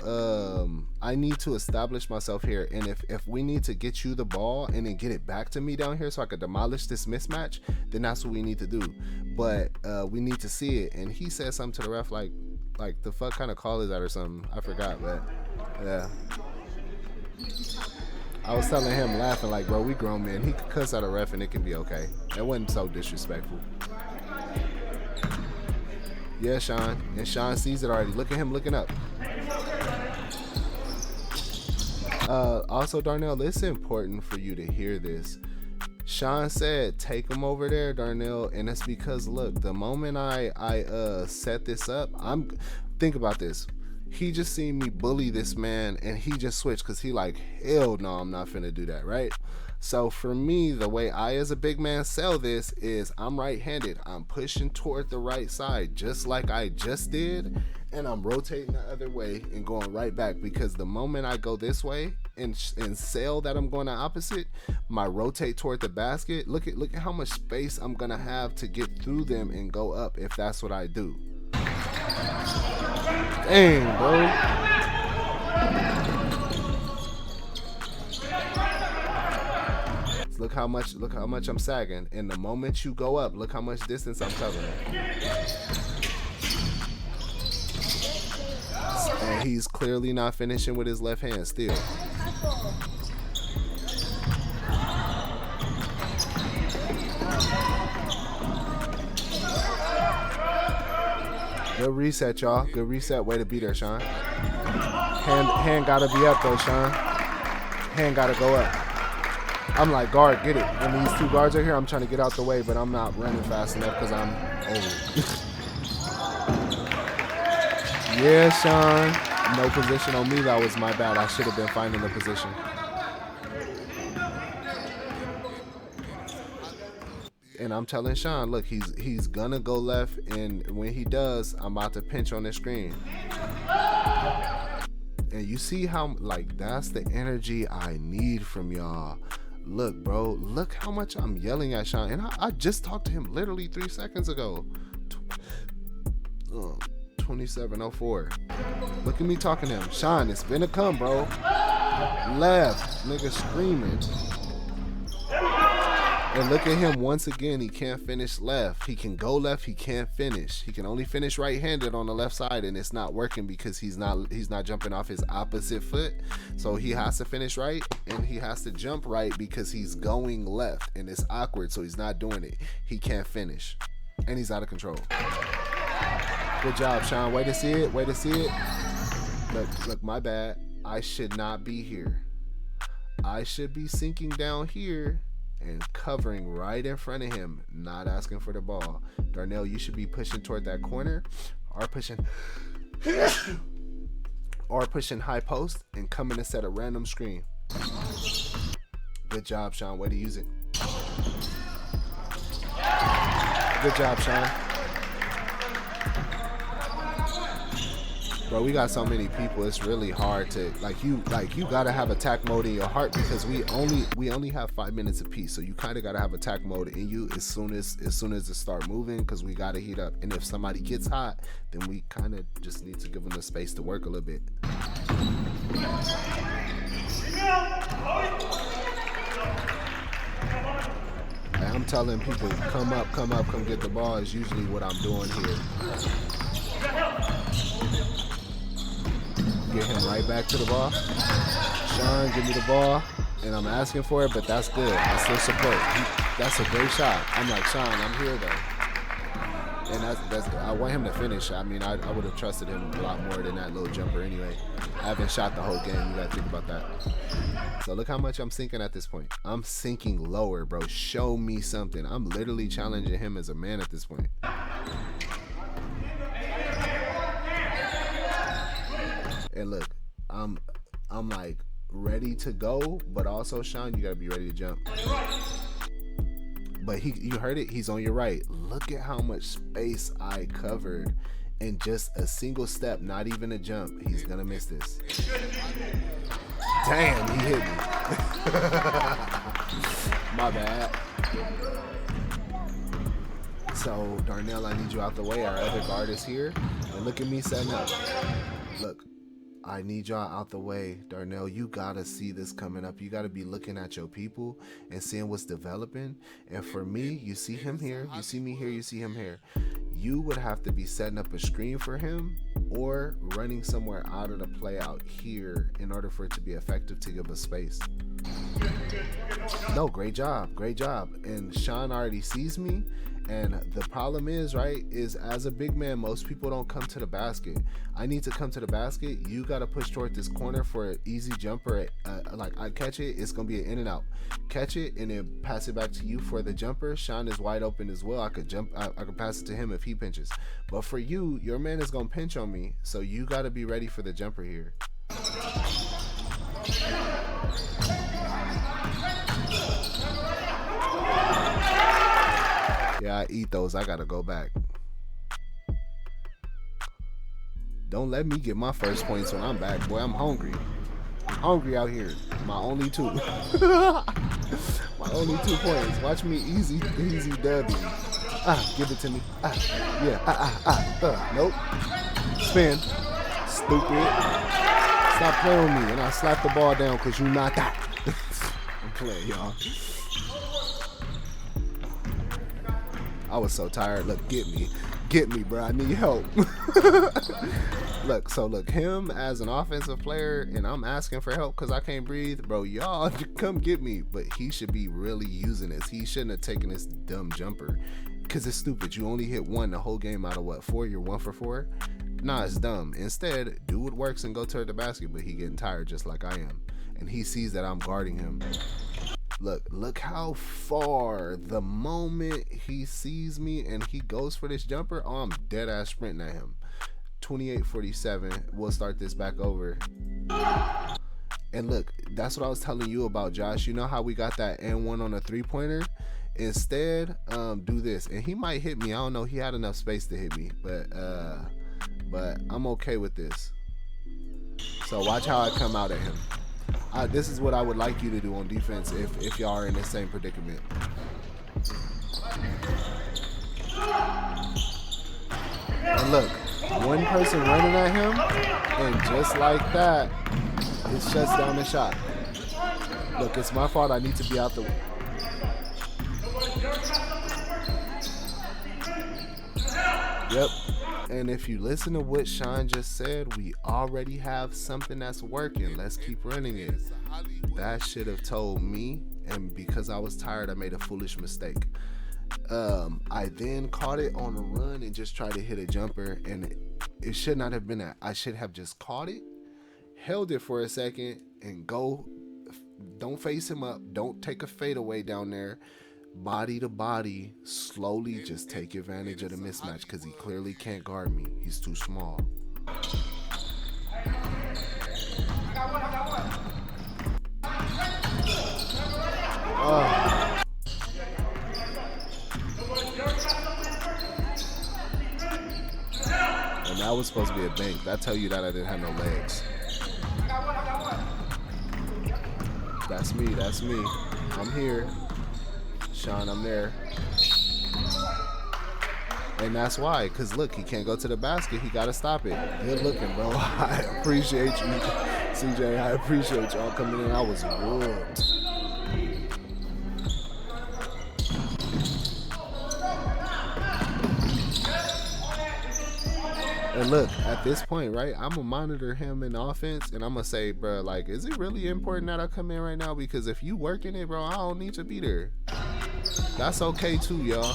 establish myself here. And if we need to get you the ball and then get it back to me down here so I could demolish this mismatch, then that's what we need to do. But we need to see it. And he said something to the ref like the fuck kind of call is that or something. I forgot, but yeah. I was telling him, laughing like, bro, we grown men. He could cuss at a ref and it can be okay. That wasn't so disrespectful. Yeah, Sean. And Sean sees it already. Look at him looking up. Also, Darnell, it's important for you to hear this. Sean said, take him over there, Darnell. And it's because, look, the moment I set this up, think about this. He just seen me bully this man and he just switched because he like, hell no, I'm not finna do that, right? So for me, the way I as a big man sell this is I'm right-handed. I'm pushing toward the right side just like I just did, and I'm rotating the other way and going right back, because the moment I go this way and sell that I'm going the opposite, my rotate toward the basket, look at how much space I'm gonna have to get through them and go up if that's what I do. Dang, bro. Look how much I'm sagging. And the moment you go up, look how much distance I'm covering. And he's clearly not finishing with his left hand still. Good reset, y'all. Good reset. Way to be there, Sean. Hand gotta be up though, Sean. Hand gotta go up. I'm like, guard, get it. And these two guards are here. I'm trying to get out the way, but I'm not running fast enough because I'm over. Yeah, Sean. No position on me. That was my bad. I should have been finding the position. And I'm telling Sean, look, he's gonna go left, and when he does, I'm about to pinch on the screen. And you see how, like, that's the energy I need from y'all. Look, bro, look how much I'm yelling at Sean. And I just talked to him literally 3 seconds ago. 2704. Look at me talking to him. Sean, it's been a come, bro. Left, nigga screaming. And look at him once again. He can't finish left. He can go left. He can't finish. He can only finish right-handed on the left side, and it's not working because he's not jumping off his opposite foot. So he has to finish right, and he has to jump right because he's going left, and it's awkward. So he's not doing it. He can't finish, and he's out of control. Good job, Sean. Way to see it. Way to see it. Look, my bad. I should not be here. I should be sinking down here and covering right in front of him, not asking for the ball. Darnell, you should be pushing toward that corner or pushing high post and coming to set a random screen. Good job, Sean. Way to use it. Good job, Sean. Bro, we got so many people. It's really hard to you gotta have attack mode in your heart, because we only have 5 minutes apiece. So you kind of gotta have attack mode in you as soon as it start moving, because we gotta heat up. And if somebody gets hot, then we kind of just need to give them the space to work a little bit. And I'm telling people, come up, come get the ball is usually what I'm doing here. Get him right back to the ball. Sean, give me the ball. And I'm asking for it, but that's good. I still support. That's a great shot. I'm like, Sean, I'm here though. And that's I want him to finish. I mean, I would have trusted him a lot more than that little jumper anyway. I haven't shot the whole game. You gotta think about that. So look how much I'm sinking at this point. I'm sinking lower, bro. Show me something. I'm literally challenging him as a man at this point. And look, I'm like ready to go, but also, Sean, you gotta be ready to jump. But you heard it, he's on your right. Look at how much space I covered in just a single step, not even a jump. He's gonna miss this. Damn, he hit me. My bad. So, Darnell, I need you out the way. Our other guard is here. And look at me setting up. Look. I need y'all out the way. Darnell, you gotta see this coming up. You gotta be looking at your people and seeing what's developing. And for me, you see him here, you see me here, you see him here. You would have to be setting up a screen for him or running somewhere out of the play out here in order for it to be effective to give us space. No, great job, great job. And Sean already sees me. And the problem is, right, is as a big man, most people don't come to the basket. I need to come to the basket. You got to push toward this corner for an easy jumper. Like I catch it, it's going to be an in and out. Catch it and then pass it back to you for the jumper. Sean is wide open as well. I could pass it to him if he pinches. But for you, your man is going to pinch on me. So you got to be ready for the jumper here. Yeah, I eat those. I gotta go back. Don't let me get my first points when I'm back. Boy, I'm hungry. I'm hungry out here. My only two. My only 2 points. Watch me easy W. Give it to me. Nope. Spin. Stupid. Stop playing with me. And I slap the ball down because you not that. I'm playing, y'all. I was so tired. Look, get me, bro. I need help. Look, him as an offensive player, and I'm asking for help because I can't breathe, bro. Y'all, come get me. But he should be really using this. He shouldn't have taken this dumb jumper because it's stupid. You only hit one the whole game out of what, 4? You're 1 for 4. Nah, it's dumb. Instead, do what works and go toward the basket. But he getting tired just like I am, and he sees that I'm guarding him. Look how far. The moment he sees me and he goes for this jumper, oh, I'm dead ass sprinting at him. 28-47. We'll start this back over. And look, that's what I was telling you about, Josh. You know how we got that N1 on a 3-pointer? Instead, do this. And he might hit me. I don't know. He had enough space to hit me. But I'm okay with this. So watch how I come out at him. This is what I would like you to do on defense if y'all are in the same predicament. And look, one person running at him, and just like that, it shuts down the shot. Look, it's my fault. I need to be out the way. Yep. And if you listen to what Sean just said, we already have something that's working. Let's keep running it. That should have told me, and because I was tired, I made a foolish mistake. I then caught it on a run and just tried to hit a jumper, and it should not have been that. I should have just caught it, held it for a second, and go Don't face him up. Don't take a fadeaway down there. Body to body, slowly just take advantage of the mismatch because he clearly can't guard me. He's too small. Oh. And that was supposed to be a bank. That tell you that I didn't have no legs. That's me. That's me. I'm here. Sean, I'm there. And that's why, because look, he can't go to the basket. He got to stop it. Good looking, bro. I appreciate you, CJ. I appreciate y'all coming in. I was whooped. And look, at this point, right, I'm going to monitor him in offense, and I'm going to say, bro, like, is it really important that I come in right now? Because if you working it, bro, I don't need to be there. That's okay, too, y'all.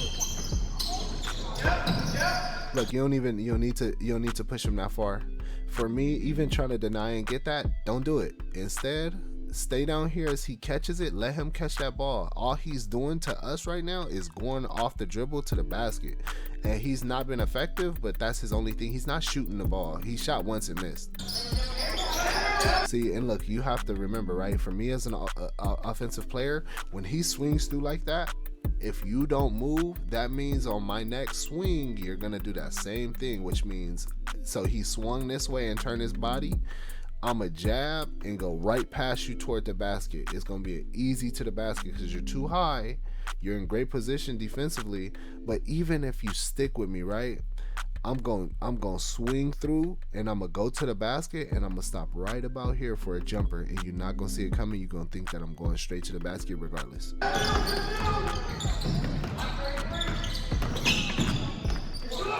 Look, you don't need to push him that far. For me, even trying to deny and get that, don't do it. Instead, stay down here as he catches it. Let him catch that ball. All he's doing to us right now is going off the dribble to the basket. And he's not been effective, but that's his only thing. He's not shooting the ball. He shot once and missed. See, and look, you have to remember, right? For me as an offensive player, when he swings through like that, if you don't move, that means on my next swing, you're going to do that same thing, which means, so he swung this way and turned his body. I'm a jab and go right past you toward the basket. It's going to be an easy to the basket because you're too high. You're in great position defensively, but even if you stick with me, right, I'm going to swing through and I'm going to go to the basket and I'm going to stop right about here for a jumper, and you're not going to see it coming. You're going to think that I'm going straight to the basket regardless.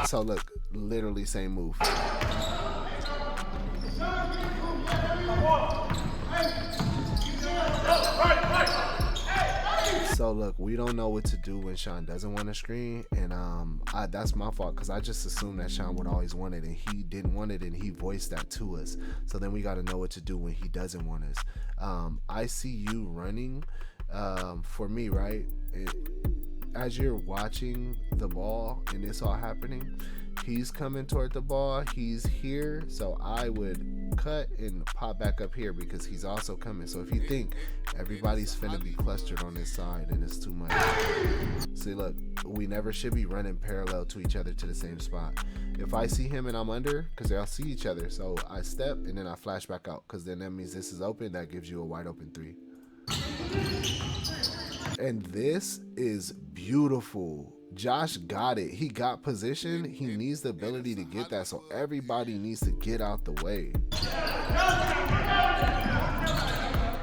So look, literally same move. So look, we don't know what to do when Sean doesn't want to screen, and that's my fault because I just assumed that Sean would always want it, and he didn't want it, and he voiced that to us. So then we got to know what to do when he doesn't want us. I see you running. For me, right? As you're watching the ball and it's all happening, he's coming toward the ball. He's here, so I would cut and pop back up here because he's also coming. So if you think everybody's finna be clustered on this side and it's too much, see, look, we never should be running parallel to each other to the same spot. If I see him and I'm under, because they'll see each other, so I step and then I flash back out, because then that means this is open. That gives you a wide open three. And this is beautiful. Josh got it. He got position. He needs the ability to get that, so everybody needs to get out the way.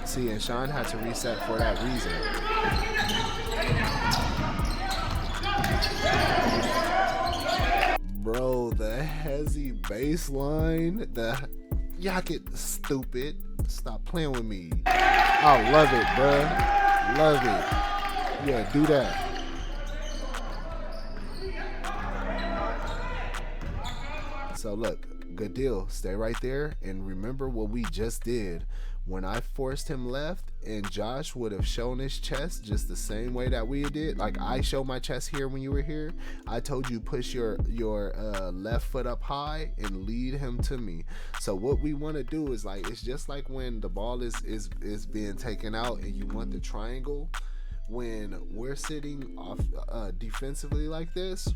See, and Sean had to reset for that reason. Bro, the hezzy baseline, y'all get stupid. Stop playing with me. I love it, bruh. Love it. Yeah, do that. So look, good deal. Stay right there and remember what we just did. When I forced him left and Josh would have shown his chest just the same way that we did, like I showed my chest here when you were here, I told you push your left foot up high and lead him to me. So what we want to do is, like, it's just like when the ball is being taken out and you want the triangle. When we're sitting off defensively like this,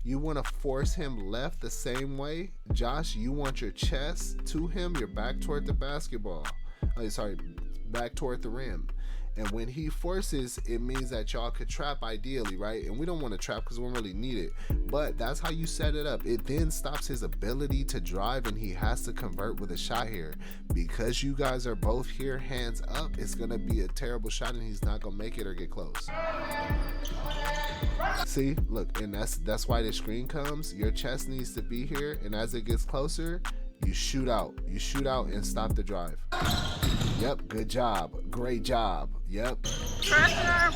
you want to force him left the same way. Josh, you want your chest to him, your back toward the basketball. Back toward the rim. And when he forces, it means that y'all could trap ideally, right? And we don't want to trap because we don't really need it. But that's how you set it up. It then stops his ability to drive, and he has to convert with a shot here. Because you guys are both here, hands up, it's going to be a terrible shot, and he's not going to make it or get close. See, look, and that's why the screen comes. Your chest needs to be here, and as it gets closer, you shoot out. You shoot out and stop the drive. Yep, good job. Great job. Yep. Pressure.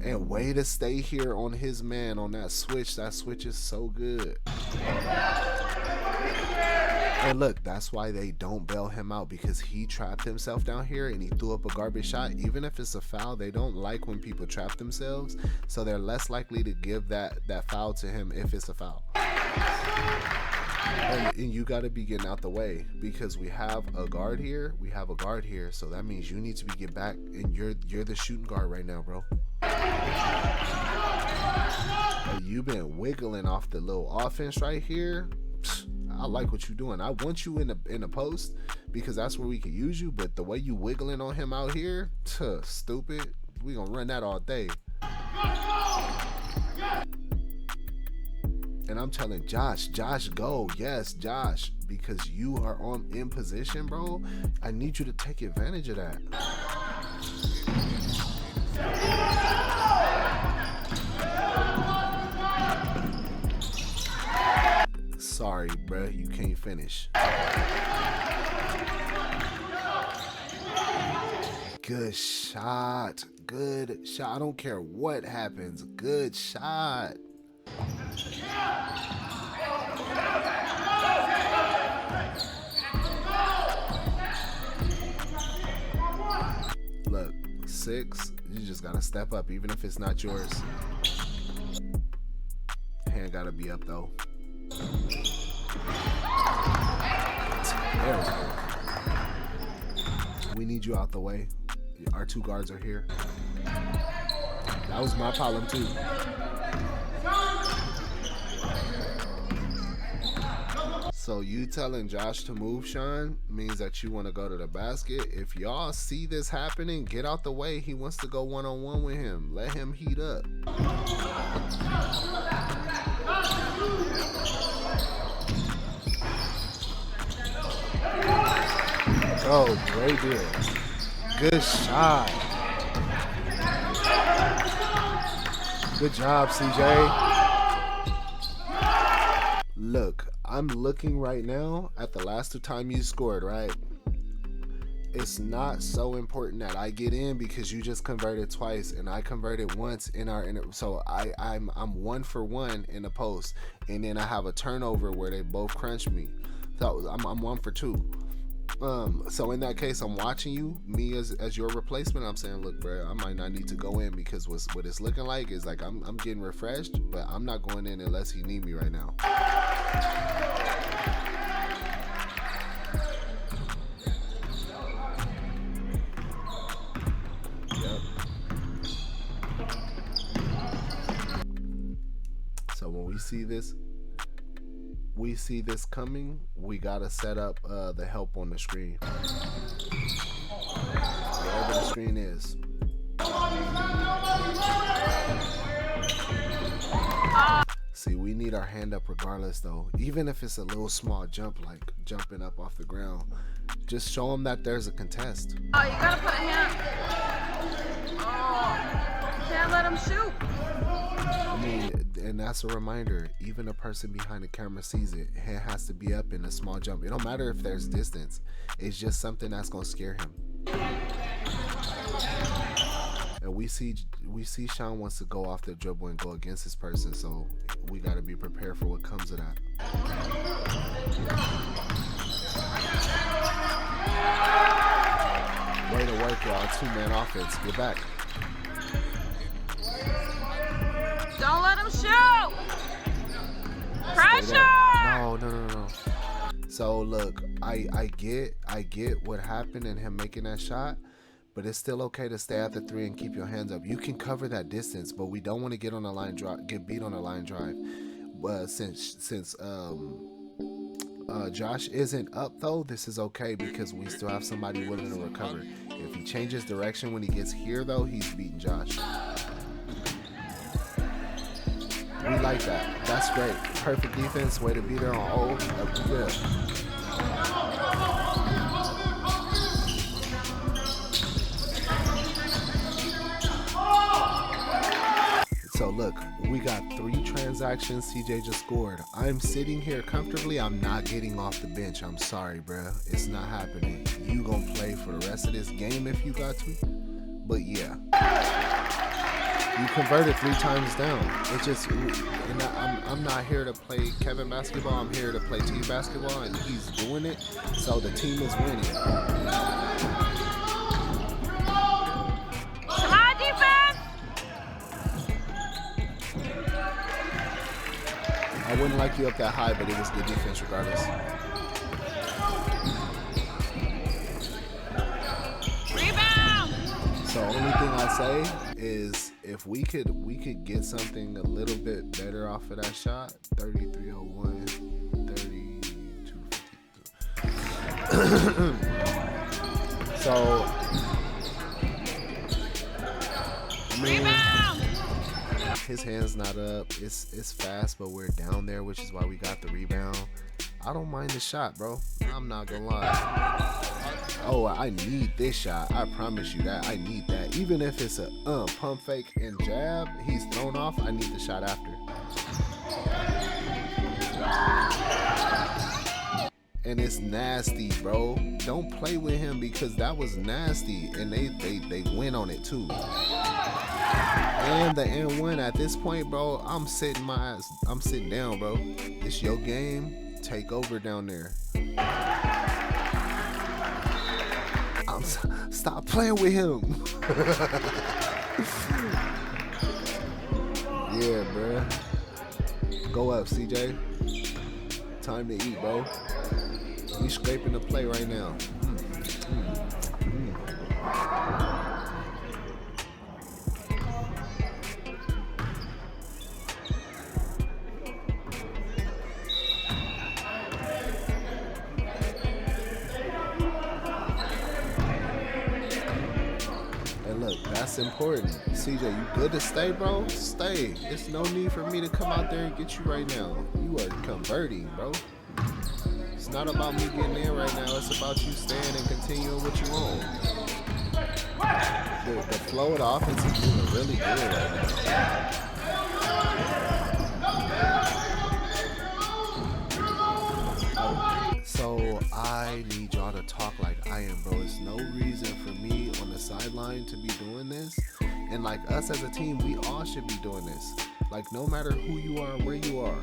And way to stay here on his man on that switch. That switch is so good. And look, that's why they don't bail him out, because he trapped himself down here and he threw up a garbage shot. Even if it's a foul, they don't like when people trap themselves, so they're less likely to give that foul to him if it's a foul. And you got to be getting out the way, because we have a guard here. So that means you need to be get back, and you're the shooting guard right now, bro. And you've been wiggling off the little offense right here. I like what you're doing. I want you in the post, because that's where we can use you. But the way you wiggling on him out here, stupid. We gonna run that all day. And I'm telling Josh, go. Yes, Josh, because you are in position, bro. I need you to take advantage of that. Sorry, bro, you can't finish. Good shot. I don't care what happens. Good shot. Look, 6, you just gotta step up, even if it's not yours. Hand gotta be up though. There we go. We need you out the way. Our 2 guards are here. That was my problem too. So you telling Josh to move, Sean, means that you want to go to the basket. If y'all see this happening, get out the way. He wants to go one-on-one with him. Let him heat up. Oh, great deal. Good shot. Good job, CJ. Look, I'm looking right now at the last 2 times you scored, right? It's not so important that I get in, because you just converted twice and I converted once in our so I'm 1 for 1 in the post, and then I have a turnover where they both crunch me. So I'm 1 for 2. So in that case, I'm watching you, me as your replacement. I'm saying, look, bro, I might not need to go in, because what it's looking like is like I'm getting refreshed, but I'm not going in unless he need me right now. Yep. So when we see this coming, we gotta set up the help on the screen. Wherever the screen is. See, we need our hand up regardless though. Even if it's a little small jump, like jumping up off the ground. Just show them that there's a contest. Oh, you gotta put a hand. Oh, can't let him shoot. I mean, and that's a reminder, even a person behind the camera sees it. Hand has to be up in a small jump. It don't matter if there's distance. It's just something that's gonna scare him. And we see Sean wants to go off the dribble and go against his person, so we gotta be prepared for what comes of that. Way to work, y'all. 2-man offense. Get back. Don't let him shoot. Pressure. No. So look, I get what happened in him making that shot, but it's still okay to stay at the 3 and keep your hands up. You can cover that distance, but we don't want to get on the line drive, get beat on the line drive. Since Josh isn't up though, this is okay, because we still have somebody willing to recover. If he changes direction when he gets here though, he's beating Josh. We like that. That's great. Perfect defense. Way to be there on O. Good. So look, we got 3 transactions. CJ just scored. I'm sitting here comfortably. I'm not getting off the bench. I'm sorry, bro. It's not happening. You gonna play for the rest of this game if you got to. But yeah. You converted 3 times down. It just, and I'm not here to play Kevin basketball. I'm here to play team basketball, and he's doing it. So the team is winning. Come on, defense! I wouldn't like you up that high, but it was good defense regardless. Rebound! So only thing I say is if we could get something a little bit better off of that shot, 33-01, 32-52. So Rebound! his hand's not up. It's fast, but we're down there, which is why we got the rebound. I don't mind the shot, bro. I'm not gonna lie. Oh, I need this shot. I promise you that. I need that. Even if it's a pump fake and jab, he's thrown off. I need the shot after. And it's nasty, bro. Don't play with him because that was nasty. And they win on it too. And the N1 at this point, bro, I'm sitting down, bro. It's your game. Take over down there. Stop playing with him. Yeah, bro. Go up, CJ. Time to eat, bro. We scraping the play right now. Look, that's important. CJ, you good to stay, bro? Stay. There's no need for me to come out there and get you right now. You are converting, bro. It's not about me getting in right now. It's about you staying and continuing what you want. The flow of the offense is doing really good right now. So I need y'all to talk like I am, bro. There's no reason for me on the sideline to be doing this. And like us as a team, we all should be doing this. Like no matter who you are, where you are.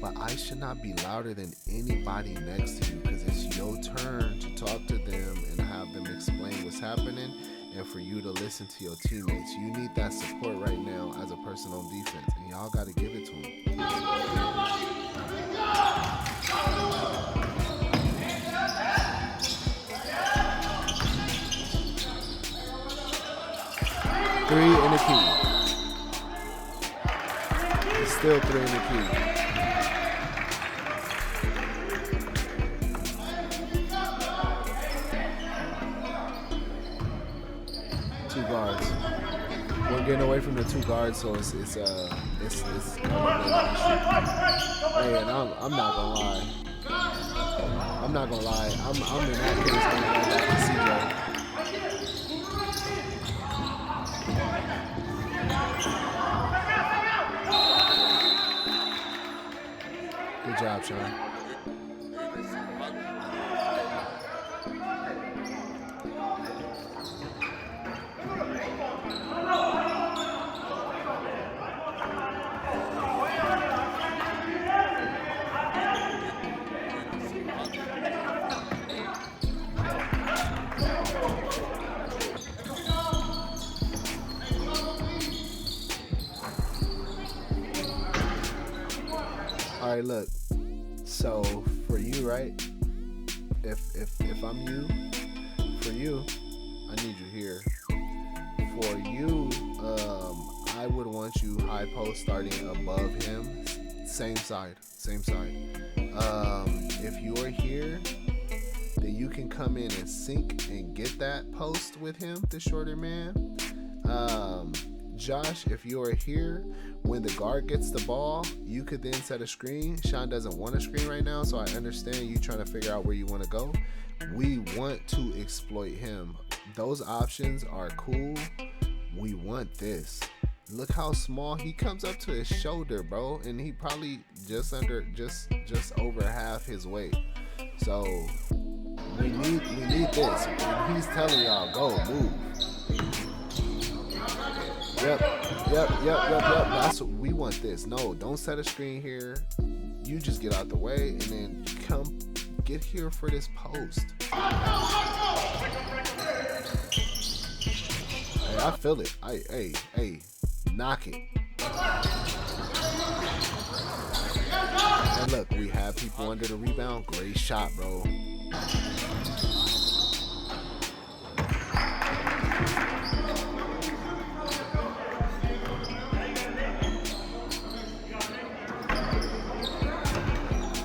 But I should not be louder than anybody next to you because it's your turn to talk to them and have them explain what's happening and for you to listen to your teammates. You need that support right now as a person on defense, and y'all got to give it to them. 3 in the key. It's still 3 in the key. Two guards. We're getting away from the 2 guards, so it's Hey, and I'm not gonna lie. I'm in that case going back to CJ. Good job, Sean. All right, look. So for you, right? If I'm you, for you, I need you here. For you, I would want you high post starting above him. Same side. If you're here, then you can come in and sync and get that post with him, the shorter man. Josh, if you are here, when the guard gets the ball, you could then set a screen. Sean doesn't want a screen right now, so I understand you trying to figure out where you want to go. We want to exploit him. Those options are cool. We want this. Look how small he comes up to his shoulder, bro, and he probably just over half his weight. So we need this. And he's telling y'all, go move. Yep. That's what we want. This. No, don't set a screen here. You just get out the way and then come get here for this post. Hey, I feel it. Hey, knock it. And look, we have people under the rebound. Great shot, bro.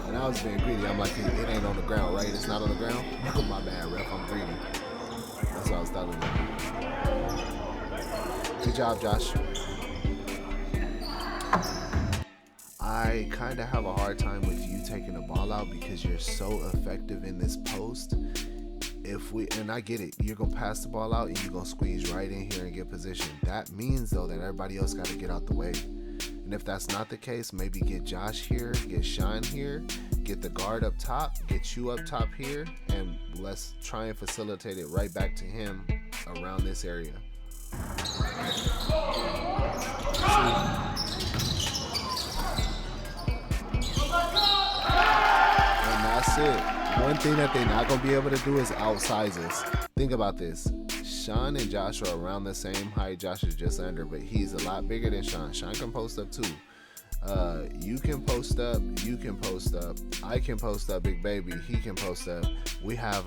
And I was being greedy. I'm like, it ain't on the ground, right? It's not on the ground? Oh, my bad, ref. I'm greedy. That's what I was telling you. Good job, Josh. I kind of have a hard time with you taking the ball out because you're so effective in this post. And I get it, you're going to pass the ball out and you're going to squeeze right in here and get position. That means, though, that everybody else got to get out the way. And if that's not the case, maybe get Josh here, get Sean here, get the guard up top, get you up top here, and let's try and facilitate it right back to him around this area. And that's it. One thing that they're not going to be able to do is outsize us. Think about this. Sean and Josh are around the same height. Josh is just under, but he's a lot bigger than Sean. Sean can post up too. You can post up. You can post up. I can post up, big baby. He can post up. We have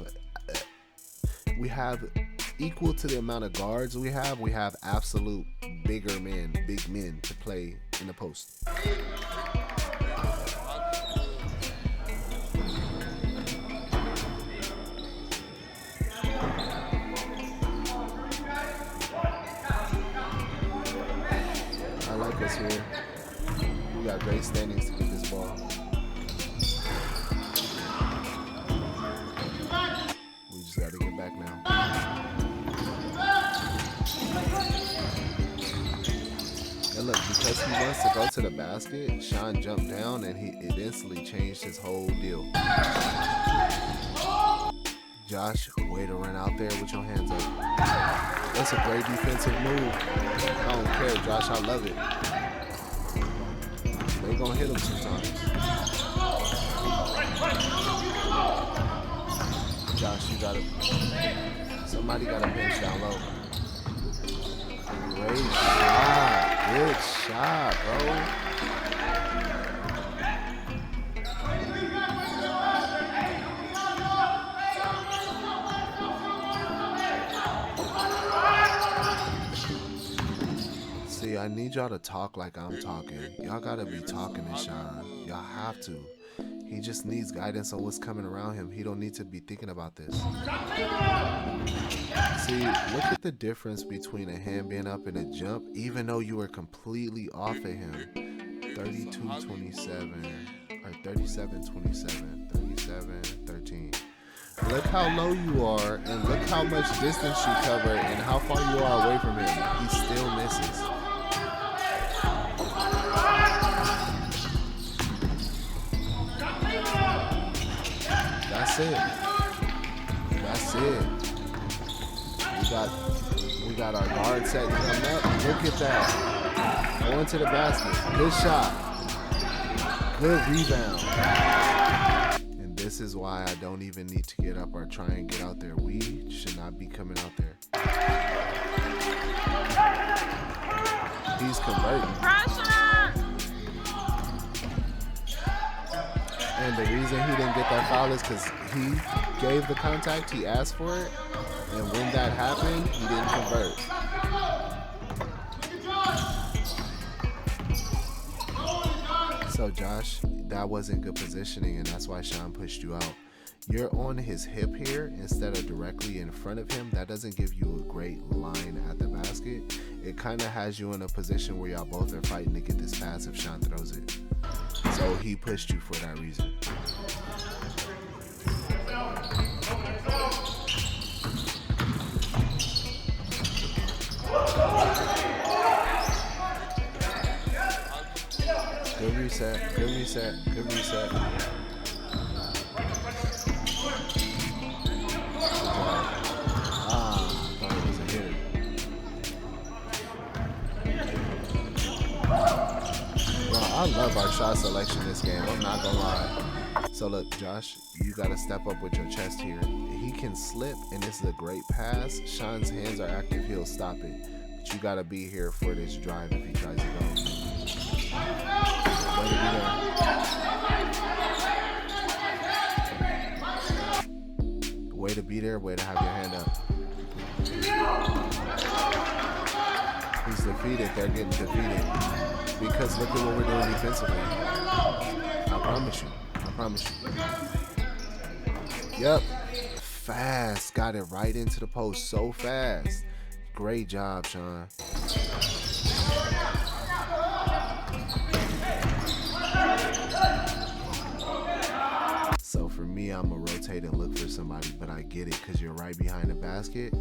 equal to the amount of guards we have absolute big men to play in the post. I like us here. We got great standings to get this ball. We just got to get back now. And look, because he wants to go to the basket, Sean jumped down and it instantly changed his whole deal. Josh, way to run out there with your hands up. That's a great defensive move. I don't care, Josh. I love it. They gonna hit him sometimes. Josh, somebody gotta bench down low. Great shot. Good shot, bro. See, I need y'all to talk like I'm talking. Y'all gotta be talking to Sean. Y'all have to. He just needs guidance on what's coming around him. He don't need to be thinking about this. See, look at the difference between a hand being up and a jump, even though you were completely off of him. 32-27, or 37-27, 37-13. Look how low you are, and look how much distance you cover, and how far you are away from him. He still misses. That's it. That's it. We got our guard set coming up. Look at that. Going to the basket. Good shot. Good rebound. And this is why I don't even need to get up or try and get out there. We should not be coming out there. He's converting. And the reason he didn't get that foul is because he gave the contact, he asked for it, and when that happened, he didn't convert. So Josh, that wasn't good positioning, and that's why Sean pushed you out. You're on his hip here instead of directly in front of him. That doesn't give you a great line at the basket. It kind of has you in a position where y'all both are fighting to get this pass if Sean throws it. So he pushed you for that reason. Good reset, good reset, good reset. Thought it was a hitter. shot selection this game. I'm not gonna lie. So look, Josh, you gotta step up with your chest here. He can slip, and this is a great pass. Sean's hands are active. He'll stop it. But you gotta be here for this drive if he tries to go. Way to be there. Way to have your hand up. He's defeated. They're getting defeated. Because look at what we're doing defensively. I promise you. I promise you. Yep. Fast. Got it right into the post so fast. Great job, Sean. So for me, I'm going to rotate and look for somebody, but I get it because you're right behind the basket.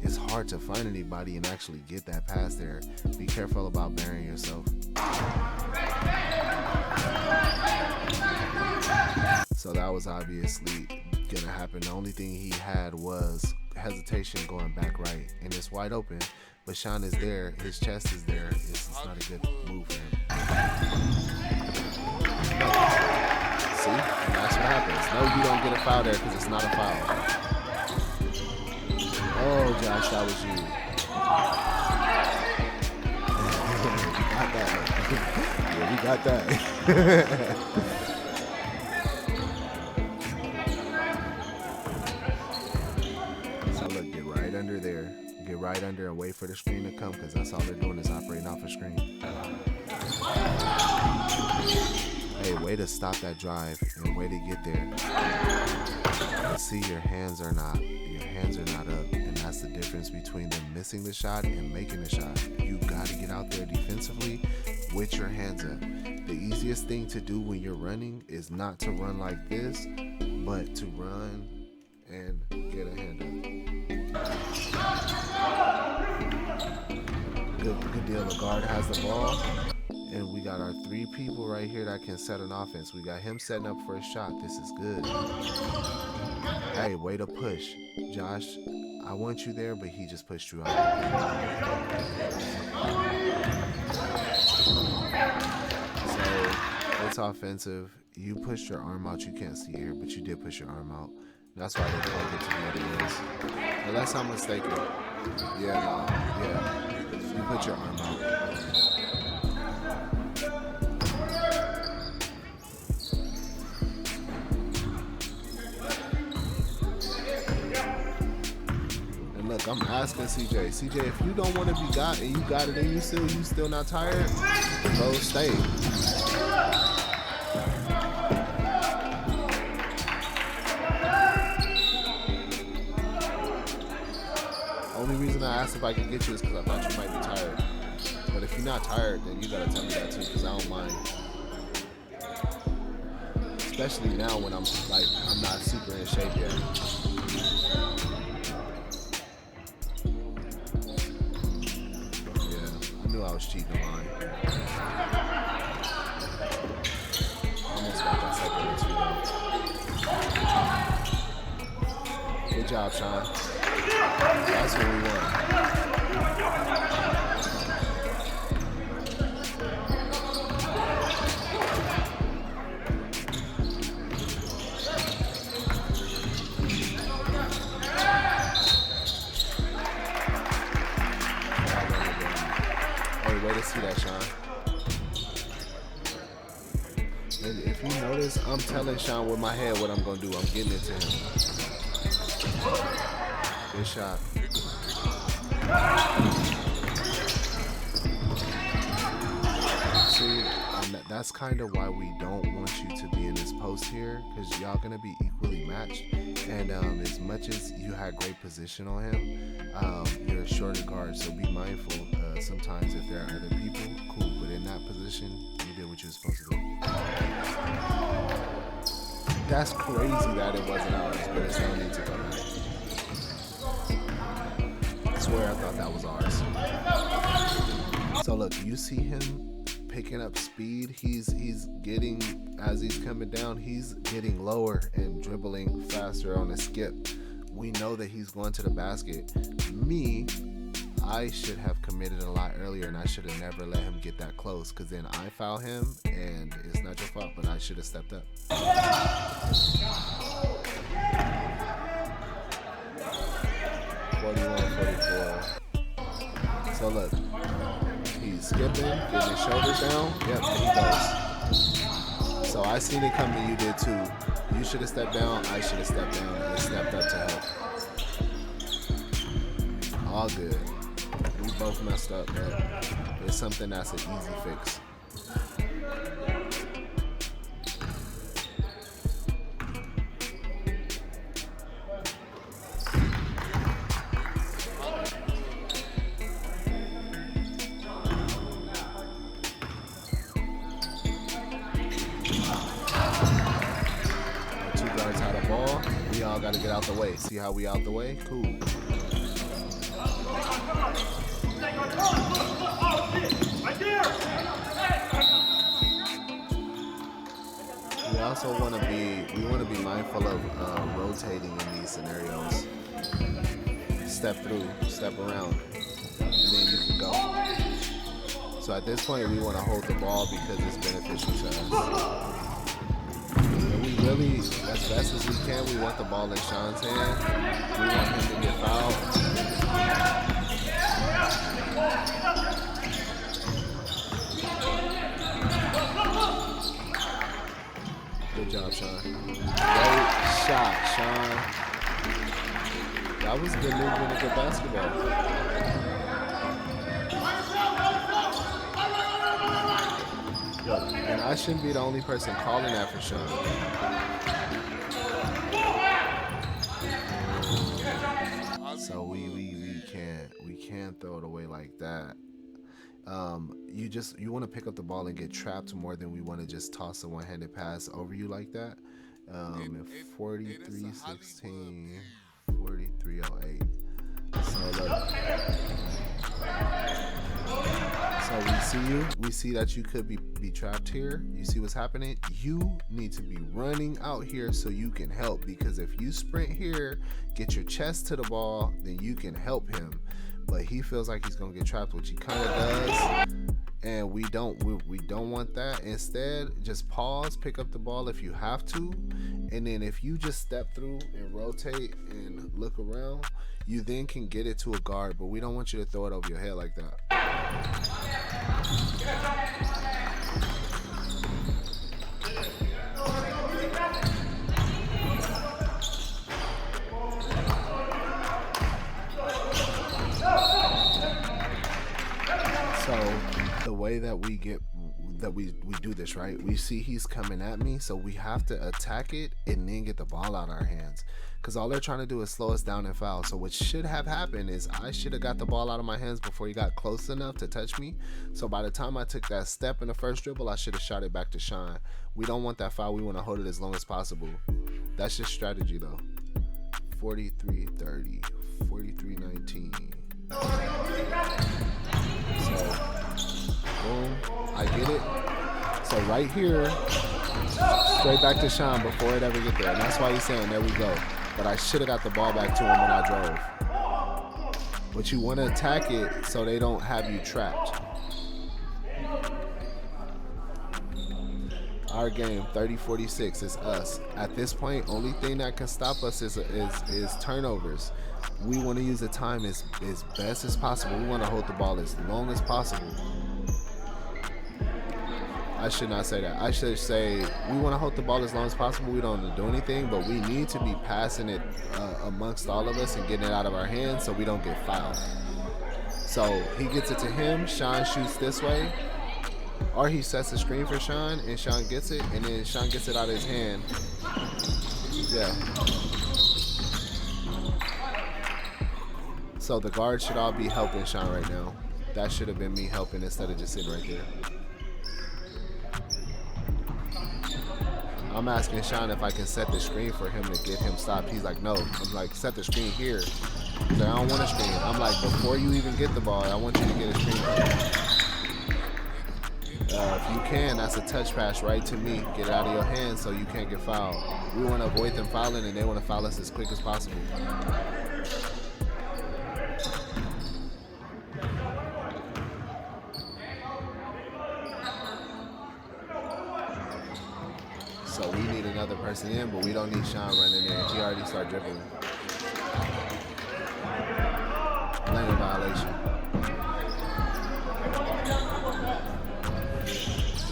It's hard to find anybody and actually get that pass there. Be careful about burying yourself. So that was obviously gonna happen. The only thing he had was hesitation going back right, and it's wide open. But Sean is there, his chest is there. It's not a good move for him. See, and that's what happens. No, you don't get a foul there because it's not a foul. Oh, Josh, that was you. We got that. Yeah, we got that. So look, get right under there. Get right under and wait for the screen to come because that's all they're doing is operating off a screen. Hey, way to stop that drive and way to get there. See, your hands are not up, and that's the difference between them missing the shot and making the shot. You got to get out there defensively with your hands up. The easiest thing to do when you're running is not to run like this, but to run and get a hand up. Good deal. The guard has the ball, and we got our three people right here that can set an offense. We got him setting up for a shot. This is good. Hey, way to push. Josh, I want you there, but he just pushed you out. So, it's offensive. You pushed your arm out. You can't see here, but you did push your arm out. That's why they can't get to the other ones. Unless I'm mistaken. Yeah. You put your arm out. Look, I'm asking CJ, if you don't want to be got and you got it and you still not tired, bro, stay. Only reason I asked if I could get you is because I thought you might be tired. But if you're not tired, then you gotta tell me that too, because I don't mind. Especially now when I'm not super in shape yet. I was cheating the line. Almost got that second or two. Good job, Sean. That's what we want. Way to see that, Sean. And if you notice, I'm telling Sean with my head what I'm going to do. I'm getting it to him. Good shot. See, that's kind of why we don't want you to be in this post here, because y'all going to be equally matched. And as much as you had great position on him, you're a shorter guard, so be mindful. Sometimes if there are other people, cool, but in that position, you did what you were supposed to do. That's crazy that it wasn't ours, but it's no need to come back. I swear I thought that was ours. So look, you see him picking up speed. He's getting, as he's coming down, he's getting lower and dribbling faster on a skip. We know that he's going to the basket. I should have committed a lot earlier, and I should have never let him get that close, because then I foul him, and it's not your fault, but I should have stepped up. 41-44. So look, he's skipping, getting his shoulders down. Yep, and he goes. So I seen it coming, you did too. You should have stepped down, I should have stepped down, and stepped up to help. All good. We both messed up, but it's something that's an easy fix. Two guards had a ball. We all got to get out the way. See how we out the way? Cool. We also want to be mindful of rotating in these scenarios. Step through, step around, and then you can go. So at this point, we want to hold the ball because it's beneficial to us. And we really, as best as we can, we want the ball in Sean's hand. We want him to get fouled. Good job, Sean. Great shot, Sean. That was good movement of good basketball. Look, and I shouldn't be the only person calling that for Sean. So we can't throw it away like that. You want to pick up the ball and get trapped more than we want to just toss a one-handed pass over you like that. 43-16, 43-08. So look. So we see you. We see that you could be trapped here. You see what's happening? You need to be running out here so you can help, because if you sprint here, get your chest to the ball, then you can help him. But he feels like he's gonna get trapped, which he kind of does, and we don't want that. Instead, just pause, pick up the ball if you have to, and then if you just step through and rotate and look around, you then can get it to a guard. But we don't want you to throw it over your head like that. So the way that we do this, right? We see he's coming at me, so we have to attack it and then get the ball out of our hands. Because all they're trying to do is slow us down and foul. So what should have happened is I should have got the ball out of my hands before he got close enough to touch me. So by the time I took that step in the first dribble, I should have shot it back to Sean. We don't want that foul. We want to hold it as long as possible. That's just strategy though. 43-30, 43-19. So, boom, I get it. So right here, straight back to Sean before it ever get there. And that's why he's saying, there we go. But I should have got the ball back to him when I drove. But you want to attack it so they don't have you trapped. Our game, 30-46, is us. At this point, only thing that can stop us is turnovers. We want to use the time as best as possible. We want to hold the ball as long as possible. I should not say that. I should say we want to hold the ball as long as possible. We don't do anything, but we need to be passing it amongst all of us and getting it out of our hands so we don't get fouled. So he gets it to him. Sean shoots this way. Or he sets the screen for Sean, and Sean gets it, and then Sean gets it out of his hand. Yeah. So the guards should all be helping Sean right now. That should have been me helping instead of just sitting right there. I'm asking Sean if I can set the screen for him to get him stopped. He's like, no. I'm like, set the screen here. He's like, I don't want a screen. I'm like, before you even get the ball, I want you to get a screen. If you can, that's a touch pass right to me. Get it out of your hands so you can't get fouled. We want to avoid them fouling, and they want to foul us as quick as possible. pressing in, but we don't need Sean running in. He already started dribbling. Lane violation.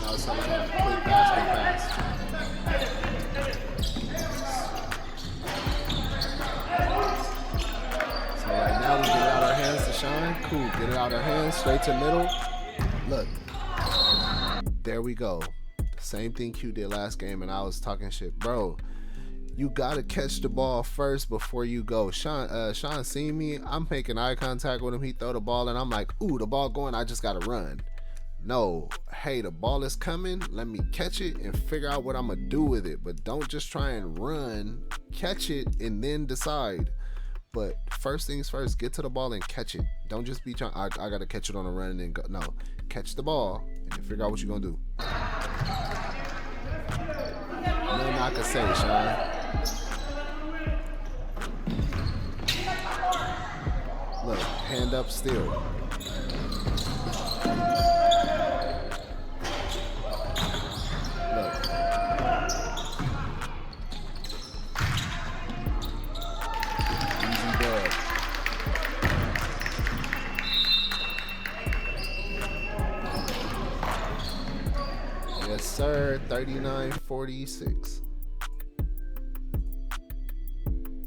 Now it's something quick pass, quick pass. So right now we get it out our hands to Sean. Cool, get it out our hands, straight to middle. Look, there we go. Same thing Q did last game, and I was talking shit, bro. You gotta catch the ball first before you go. Sean seen me. I'm making eye contact with him. He throw the ball, and I'm like, ooh, the ball going. I just gotta run. No, hey, the ball is coming. Let me catch it and figure out what I'm gonna do with it. But don't just try and run. Catch it and then decide. But first things first, get to the ball and catch it. Don't just be trying. I gotta catch it on a run and then go. No, catch the ball and figure out what you're gonna do. Nothing I can say, Sean. Look, hand up still. Look. Easy dub. Yes, sir. 39-46.